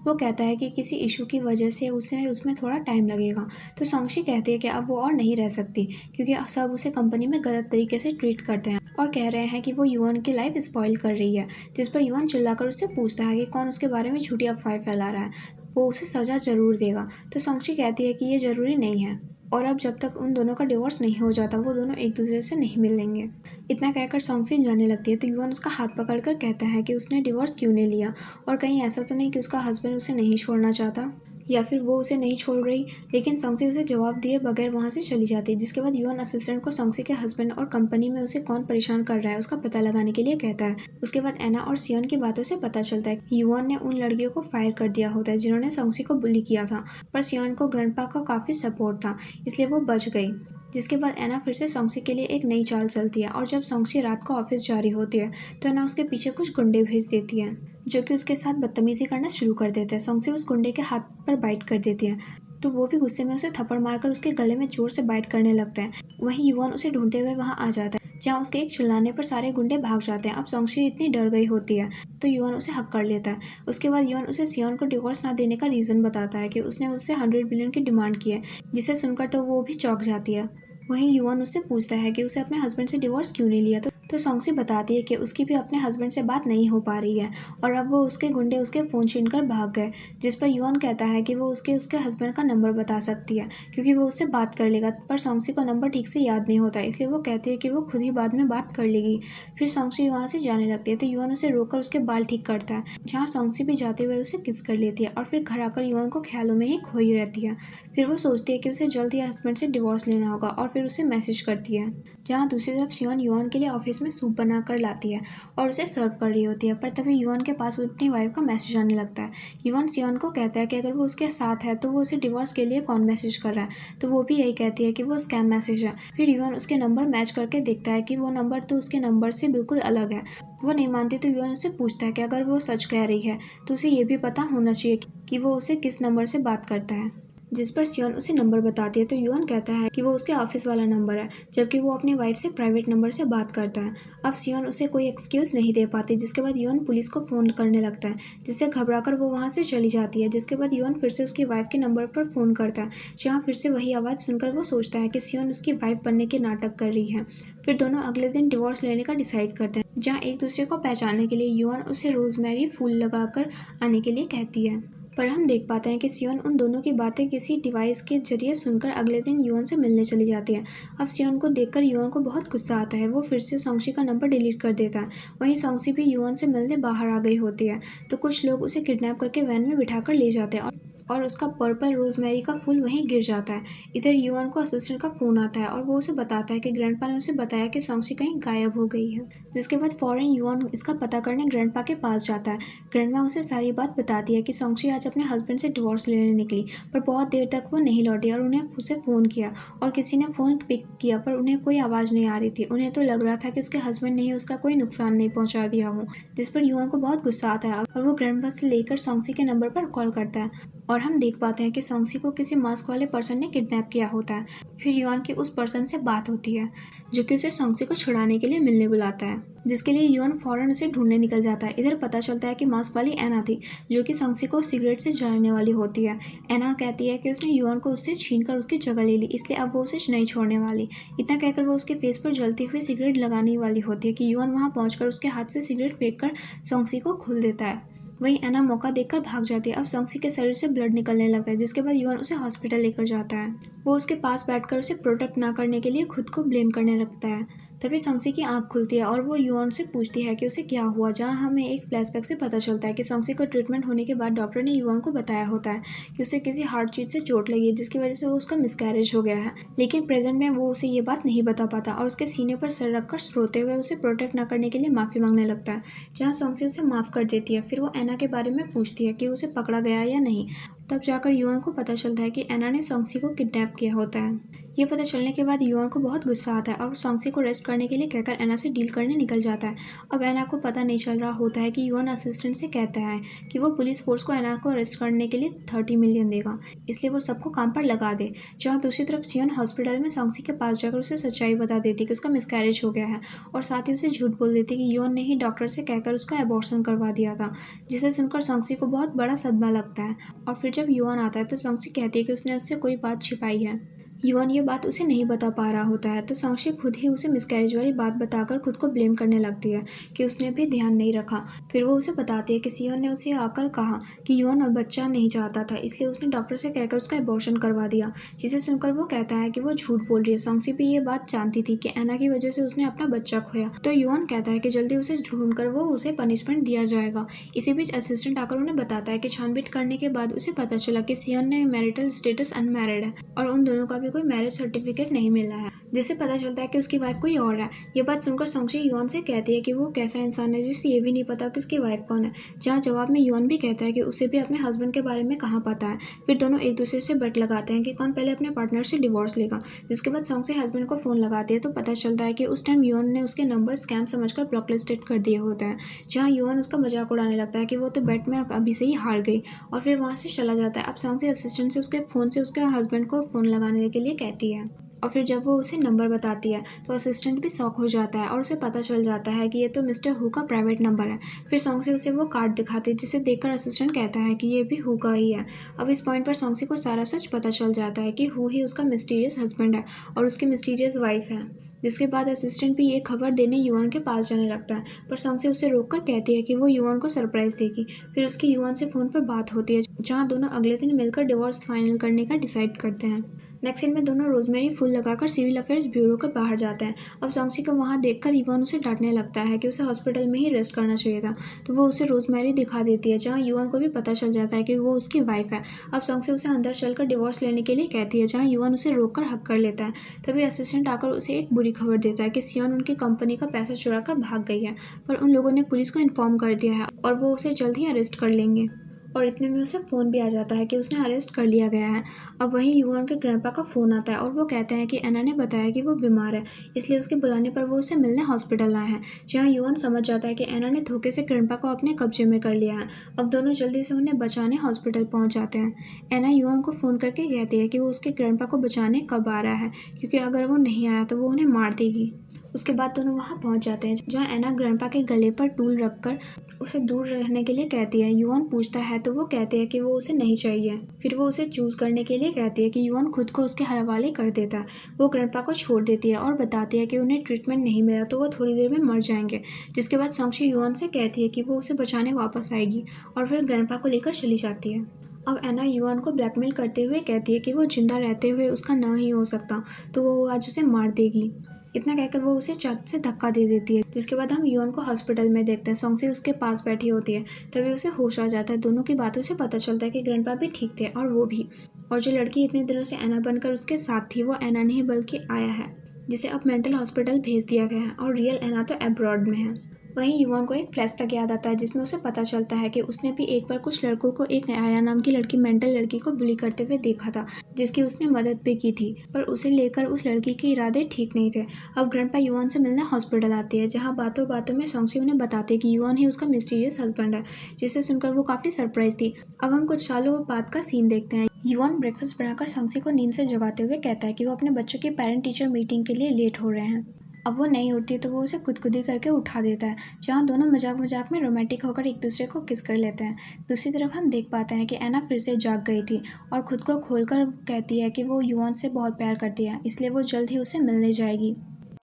वो कहता है कि किसी इशू की वजह से उसे उसमें थोड़ा टाइम लगेगा। तो सोंगशी कहती है कि अब वो और नहीं रह सकती, क्योंकि सब उसे कंपनी में गलत तरीके से ट्रीट करते हैं और कह रहे हैं कि वो युआन की लाइफ स्पॉइल कर रही है। जिस पर युआन चिल्लाकर उससे पूछता है कि कौन उसके बारे में झूठी अफवाहें फैला रहा है, वो उसे सज़ा ज़रूर देगा। तो सोंगशी कहती है कि ये ज़रूरी नहीं है। और अब जब तक उन दोनों का डिवोर्स नहीं हो जाता वो दोनों एक दूसरे से नहीं मिलेंगे। इतना कहकर सॉन्गसी जाने लगती है तो युआन उसका हाथ पकड़कर कहता है कि उसने डिवोर्स क्यों नहीं लिया और कहीं ऐसा तो नहीं कि उसका हस्बैंड उसे नहीं छोड़ना चाहता या फिर वो उसे नहीं छोड़ रही। लेकिन सॉन्गसी उसे जवाब दिए बगैर वहाँ से चली जाती है, जिसके बाद युआन असिस्टेंट को सॉन्गसी के हस्बैंड और कंपनी में उसे कौन परेशान कर रहा है उसका पता लगाने के लिए कहता है। उसके बाद एना और सियोन की बातों से पता चलता है कि युआन ने उन लड़कियों को फायर कर दिया होता है जिन्होंने सॉन्गसी को बुली किया था, पर सियोन को ग्रैंडपा का काफ़ी सपोर्ट था इसलिए वो बच गई। जिसके बाद एना फिर से सॉन्गसी के लिए एक नई चाल चलती है और जब सॉन्गसी रात को ऑफिस जा रही होती है तो एना उसके पीछे कुछ गुंडे भेज देती है जो कि उसके साथ बदतमीजी करना शुरू कर देते हैं। सॉन्गसी उस गुंडे के हाथ पर बाइट कर देती है तो वो भी गुस्से में उसे थप्पड़ मारकर उसके गले में जोर से बाइट करने लगता है। वहीं युआन उसे ढूंढते हुए वहां आ जाता है जहां उसके एक चिल्लाने पर सारे गुंडे भाग जाते हैं। अब सॉन्गसी इतनी डर गई होती है तो युआन उसे हक कर लेता है। उसके बाद युआन उसे सियोन को डिवोर्स ना देने का रीज़न बताता है कि उसने उससे 100 बिलियन की डिमांड की है, जिसे सुनकर तो वो भी चौंक जाती है। वहीं युआन उससे पूछता है कि उसे अपने हस्बैंड से डिवोर्स क्यों नहीं लिया तो सॉन्गसी बताती है कि उसकी भी अपने हस्बैंड से बात नहीं हो पा रही है और अब वो उसके गुंडे उसके फ़ोन छीनकर भाग गए। जिस पर युआन कहता है कि वो उसके हस्बैंड का नंबर बता सकती है क्योंकि वो उससे बात कर लेगा, पर सॉन्गसी को नंबर ठीक से याद नहीं होता इसलिए वो कहती है कि वो खुद ही बाद में बात कर लेगी। फिर सॉन्गसी वहाँ से जाने लगती है तो युआन उसे रोककर उसके बाल ठीक करता है, जहाँ सॉन्गसी भी जाते हुए उसे किस कर लेती है और फिर घर आकर युआन को ख्यालों में ही खोई रहती है। फिर वो सोचती है कि उसे जल्द ही हस्बैंड से डिवोर्स लेना होगा और फिर उसे मैसेज करती है, जहाँ दूसरी तरफ सियोन युआन के लिए ऑफिस में सूप बनाकर लाती है और उसे सर्व कर रही होती है। पर तभी युआन के पास अपनी वाइफ का मैसेज आने लगता है। युआन सियोन को कहता है कि अगर वो उसके साथ है तो वो उसे डिवोर्स के लिए कौन मैसेज कर रहा है, तो वो भी यही कहती है कि वो स्कैम मैसेज है। फिर युआन उसके नंबर मैच करके देखता है कि वो नंबर तो उसके नंबर से बिल्कुल अलग है। वो नहीं मानती तो युआन उससे पूछता है कि अगर वो सच कह रही है तो उसे ये भी पता होना चाहिए कि वो उसे किस नंबर से बात करता है। जिस पर सियोन उसे नंबर बताती है तो युआन कहता है कि वो उसके ऑफिस वाला नंबर है, जबकि वो अपनी वाइफ से प्राइवेट नंबर से बात करता है। अब सियोन उसे कोई एक्सक्यूज़ नहीं दे पाती, जिसके बाद युआन पुलिस को फ़ोन करने लगता है, जिससे घबराकर वो वहाँ से चली जाती है। जिसके बाद युआन फिर से उसकी वाइफ के नंबर पर फ़ोन करता है, जहाँ फिर से वही आवाज़ सुनकर वो सोचता है कि सियोन उसकी वाइफ बनने के नाटक कर रही है। फिर दोनों अगले दिन डिवोर्स लेने का डिसाइड करते हैं, जहाँ एक दूसरे को पहचानने के लिए युआन उसे रोजमेरी फूल लगाकर आने के लिए कहती है। पर हम देख पाते हैं कि सियोन उन दोनों की बातें किसी डिवाइस के जरिए सुनकर अगले दिन युआन से मिलने चली जाती है। अब सियोन को देखकर युआन को बहुत गुस्सा आता है, वो फिर से सॉन्गसी का नंबर डिलीट कर देता है। वहीं सॉन्गसी भी युआन से मिलने बाहर आ गई होती है तो कुछ लोग उसे किडनैप करके वैन में बिठाकर ले जाते हैं और उसका पर्पल रोजमेरी का फूल वहीं गिर जाता है। इधर युआन को असिस्टेंट का फ़ोन आता है और वो उसे बताता है कि ग्रैंडपा ने उसे बताया कि सॉन्गसी कहीं गायब हो गई है। जिसके बाद फौरन युआन इसका पता करने ग्रैंडपा के पास जाता है। ग्रैंडमा उसे सारी बात बताती है कि सॉन्गसी आज अपने हस्बैंड से डिवोर्स लेने निकली, पर बहुत देर तक वो नहीं लौटी और उन्हें उसे फ़ोन किया और किसी ने फ़ोन पिक किया पर उन्हें कोई आवाज़ नहीं आ रही थी। उन्हें तो लग रहा था कि उसके हस्बैंड ने ही उसका कोई नुकसान नहीं पहुंचा दिया हो। जिस पर युआन को बहुत गुस्सा आता है और वो ग्रैंडपा से लेकर सॉन्गसी के नंबर पर कॉल करता है और हम देख पाते हैं कि सॉन्गसी को किसी मास्क वाले पर्सन ने किडनैप किया होता है। फिर युआन की उस पर्सन से बात होती है जो कि उसे सॉन्गसी को छुड़ाने के लिए मिलने बुलाता है, जिसके लिए युआन फौरन उसे ढूंढने निकल जाता है। इधर पता चलता है कि मास्क वाली एना थी जो कि सॉन्गसी को सिगरेट से जलाने वाली होती है। एना कहती है कि उसने युआन को उससे छीनकर उसकी जगह ले ली, इसलिए अब वो उसे नहीं छोड़ने वाली। इतना कहकर वो उसके फेस पर जलती हुई सिगरेट लगाने वाली होती है कि युआन वहाँ पहुंचकर उसके हाथ से सिगरेट फेंककर सॉन्गसी को खोल देता है। वहीं एना मौका देखकर भाग जाती है। अब सॉन्गसी के शरीर से ब्लड निकलने लगता है, जिसके बाद युआन उसे हॉस्पिटल लेकर जाता है। वो उसके पास बैठकर उसे प्रोटेक्ट ना करने के लिए खुद को ब्लेम करने लगता है। तभी सॉन्गसी की आंख खुलती है और वो युआन से पूछती है कि उसे क्या हुआ, जहाँ हमें एक फ्लैशबैक से पता चलता है कि सॉन्गसी को ट्रीटमेंट होने के बाद डॉक्टर ने युआन को बताया होता है कि उसे किसी हार्ड चीज़ से चोट लगी है, जिसकी वजह से वो उसका मिसकैरेज हो गया है। लेकिन प्रेजेंट में वो उसे ये बात नहीं बता पाता और उसके सीने पर सर रखकर रोते हुए उसे प्रोटेक्ट न करने के लिए माफ़ी मांगने लगता है, जहाँ सॉन्गसी उसे माफ़ कर देती है। फिर वो एना के बारे में पूछती है कि उसे पकड़ा गया या नहीं। तब जाकर युआन को पता चलता है कि एना ने सॉन्गसी को किडनैप किया होता है। ये पता चलने के बाद युआन को बहुत गुस्सा आता है और सॉन्गसी को रेस्ट करने के लिए कहकर एना से डील करने निकल जाता है। अब एना को पता नहीं चल रहा होता है कि युआन असिस्टेंट से कहता है कि वो पुलिस फोर्स को एना को अरेस्ट करने के लिए 30 मिलियन देगा, इसलिए वो सबको काम पर लगा दे। जहाँ दूसरी तरफ सियोन हॉस्पिटल में सॉन्गसी के पास जाकर उसे सच्चाई बता देती कि उसका मिसकैरेज हो गया है और साथ ही उसे झूठ बोल देती कि युआन ने ही डॉक्टर से कहकर उसका एबॉर्शन करवा दिया था, जिसे सुनकर सॉन्गसी को बहुत बड़ा सदमा लगता है। और फिर जब युआन आता है तो सॉन्गसी कहती है कि उसने उससे कोई बात छिपाई है। युआन ये बात उसे नहीं बता पा रहा होता है तो सांक्षी खुद ही उसे मिसकैरेज वाली बात बताकर खुद को ब्लेम करने लगती है कि उसने भी ध्यान नहीं रखा। फिर वो उसे बताती है कि सियोन ने उसे आकर कहा कि युआन अब बच्चा नहीं चाहता था, इसलिए उसने डॉक्टर से कहकर उसका एबॉर्शन करवा दिया, जिसे सुनकर वो कहता है कि वो झूठ बोल रही है। सांक्षी भी ये बात जानती थी कि एना की वजह से उसने अपना बच्चा खोया, तो युआन कहता है कि जल्दी उसे ढूंढकर वो उसे पनिशमेंट दिया जाएगा। इसी बीच असिस्टेंट आकर उन्हें बताता है कि छानबीन करने के बाद उसे पता चला कि सियोन ने मैरिटल स्टेटस अनमैरिड है और उन दोनों का भी कोई मैरिज सर्टिफिकेट नहीं मिला है, जिससे पता चलता है कि उसकी वाइफ कोई और है। ये बात सुनकर सांक्षी युआन से कहती है कि वो कैसा इंसान है जिसे ये भी नहीं पता कि उसकी वाइफ कौन है, जहाँ जवाब में युआन भी कहता है कि उसे भी अपने हस्बैंड के बारे में कहाँ पता है। फिर दोनों एक दूसरे से बट लगाते हैं कि कौन पहले अपने पार्टनर से डिवोर्स लेगा, जिसके बाद सांक्षी हस्बैंड को फोन लगाती है तो पता चलता है कि उस टाइम युआन ने उसके नंबर स्कैम समझकर ब्लॉकलिस्टेड कर दिए होते हैं, जहाँ युआन उसका मजाक उड़ाने लगता है कि वो तो बेट में अभी से ही हार गई और फिर वहाँ से चला जाता है। अब सांक्षी असिस्टेंट से उसके फ़ोन से उसके हस्बैंड को फ़ोन लगाने के लिए कहती है और फिर जब वो उसे नंबर बताती है तो असिस्टेंट भी शॉक हो जाता है और उसे पता चल जाता है कि ये तो मिस्टर हु का प्राइवेट नंबर है। फिर सांक्षी उसे वो कार्ड दिखाती है, जिसे देखकर असिस्टेंट कहता है कि ये भी हु का ही है। अब इस पॉइंट पर सांक्षी को सारा सच पता चल जाता है कि हु ही उसका मिस्टीरियस हस्बैंड है और उसकी मिस्टीरियस वाइफ है। जिसके बाद असिस्टेंट भी ये खबर देने युआन के पास जाने लगता है, पर सांक्षी उसे रोककर कहती है कि वो युआन को सरप्राइज देगी। फिर उसकी युआन से फ़ोन पर बात होती है, जहाँ दोनों अगले दिन मिलकर डिवोर्स फाइनल करने का डिसाइड करते हैं। नेक्स्ट सीन में दोनों रोजमेरी फूल लगाकर सिविल अफेयर्स ब्यूरो के बाहर जाते हैं। अब सांक्षी को वहाँ देखकर युआन उसे डांटने लगता है कि उसे हॉस्पिटल में ही रेस्ट करना चाहिए था, तो वो उसे रोजमेरी दिखा देती है, जहाँ युआन को भी पता चल जाता है कि वो उसकी वाइफ है। अब सांक्षी उसे अंदर चलकर डिवोर्स लेने के लिए कहती है, जहाँ युआन उसे रोककर हक कर लेता है। तभी असिस्टेंट आकर उसे एक बुरी खबर देता है कि सियोन उनकी कंपनी का पैसा चुराकर भाग गई है, पर उन लोगों ने पुलिस को इन्फॉर्म कर दिया है और वो उसे जल्द ही अरेस्ट कर लेंगे। और इतने में उसे फ़ोन भी आ जाता है कि उसने अरेस्ट कर लिया गया है। अब वहीं युआन के ग्रैंडपा का फ़ोन आता है और वो कहते हैं कि एना ने बताया कि वो बीमार है, इसलिए उसके बुलाने पर वो उसे मिलने हॉस्पिटल आए हैं, जहाँ युआन समझ जाता है कि एना ने धोखे से ग्रैंडपा को अपने कब्जे में कर लिया है। अब दोनों जल्दी से उन्हें बचाने हॉस्पिटल पहुँच जाते हैं। एना युआन को फ़ोन करके कहती है कि वो उसके ग्रैंडपा को बचाने कब आ रहा है, क्योंकि अगर वो नहीं आया तो वो उन्हें मार देगी। उसके बाद दोनों वहाँ पहुँच जाते हैं, जहाँ एना ग्रैंडपा के गले पर टूल रखकर उसे दूर रहने के लिए कहती है। युआन पूछता है तो वो कहते हैं कि वो उसे नहीं चाहिए। फिर वो उसे चूज करने के लिए कहती है कि युआन खुद को उसके हवाले कर देता है। वो ग्रैंडपा को छोड़ देती है और बताती है कि उन्हें ट्रीटमेंट नहीं मिला तो वो थोड़ी देर में मर जाएंगे। जिसके बाद सांक्षी युआन से कहती है कि वो उसे बचाने वापस आएगी और फिर ग्रैंडपा को लेकर चली जाती है। अब एना युआन को ब्लैकमेल करते हुए कहती है कि वो जिंदा रहते हुए उसका न ही हो सकता, तो वो आज उसे मार देगी। इतना कहकर वो उसे छत से धक्का दे देती है, जिसके बाद हम युआन को हॉस्पिटल में देखते हैं। सांक्षी उसके पास बैठी होती है, तभी उसे होश आ जाता है। दोनों की बातों से पता चलता है कि ग्रैंडपा भी ठीक थे और वो भी, और जो लड़की इतने दिनों से एना बनकर उसके साथ थी वो एना नहीं बल्कि आया है, जिसे अब मेंटल हॉस्पिटल भेज दिया गया है और रियल एना तो अब्रॉड में है। वहीं युआन को एक फ्लैशबैक याद आता है, जिसमें उसे पता चलता है कि उसने भी एक बार कुछ लड़कों को एक आया नाम की लड़की मेंटल लड़की को बुली करते हुए देखा था, जिसकी उसने मदद भी की थी, पर उसे लेकर उस लड़की के इरादे ठीक नहीं थे। अब ग्रैंडपा युआन से मिलने हॉस्पिटल आती है, जहाँ बातों बातों में सांक्षी उन्हें बताते कि युआन ही उसका मिस्टीरियस हस्बैंड है, जिसे सुनकर वो काफी सरप्राइज थी। अब हम कुछ सालों बाद का सीन देखते हैं। युआन ब्रेकफास्ट बनाकर सांक्षी को नींद से जगाते हुए कहता है कि वो अपने बच्चों की पेरेंट टीचर मीटिंग के लिए लेट हो रहे हैं। अब वो नहीं उठती तो वो उसे खुदकुदी करके उठा देता है, जहाँ दोनों मजाक मजाक में रोमांटिक होकर एक दूसरे को किस कर लेते हैं। दूसरी तरफ हम देख पाते हैं कि एना फिर से जाग गई थी और खुद को खोलकर कहती है कि वो युआन से बहुत प्यार करती है, इसलिए वो जल्द ही उसे मिलने जाएगी।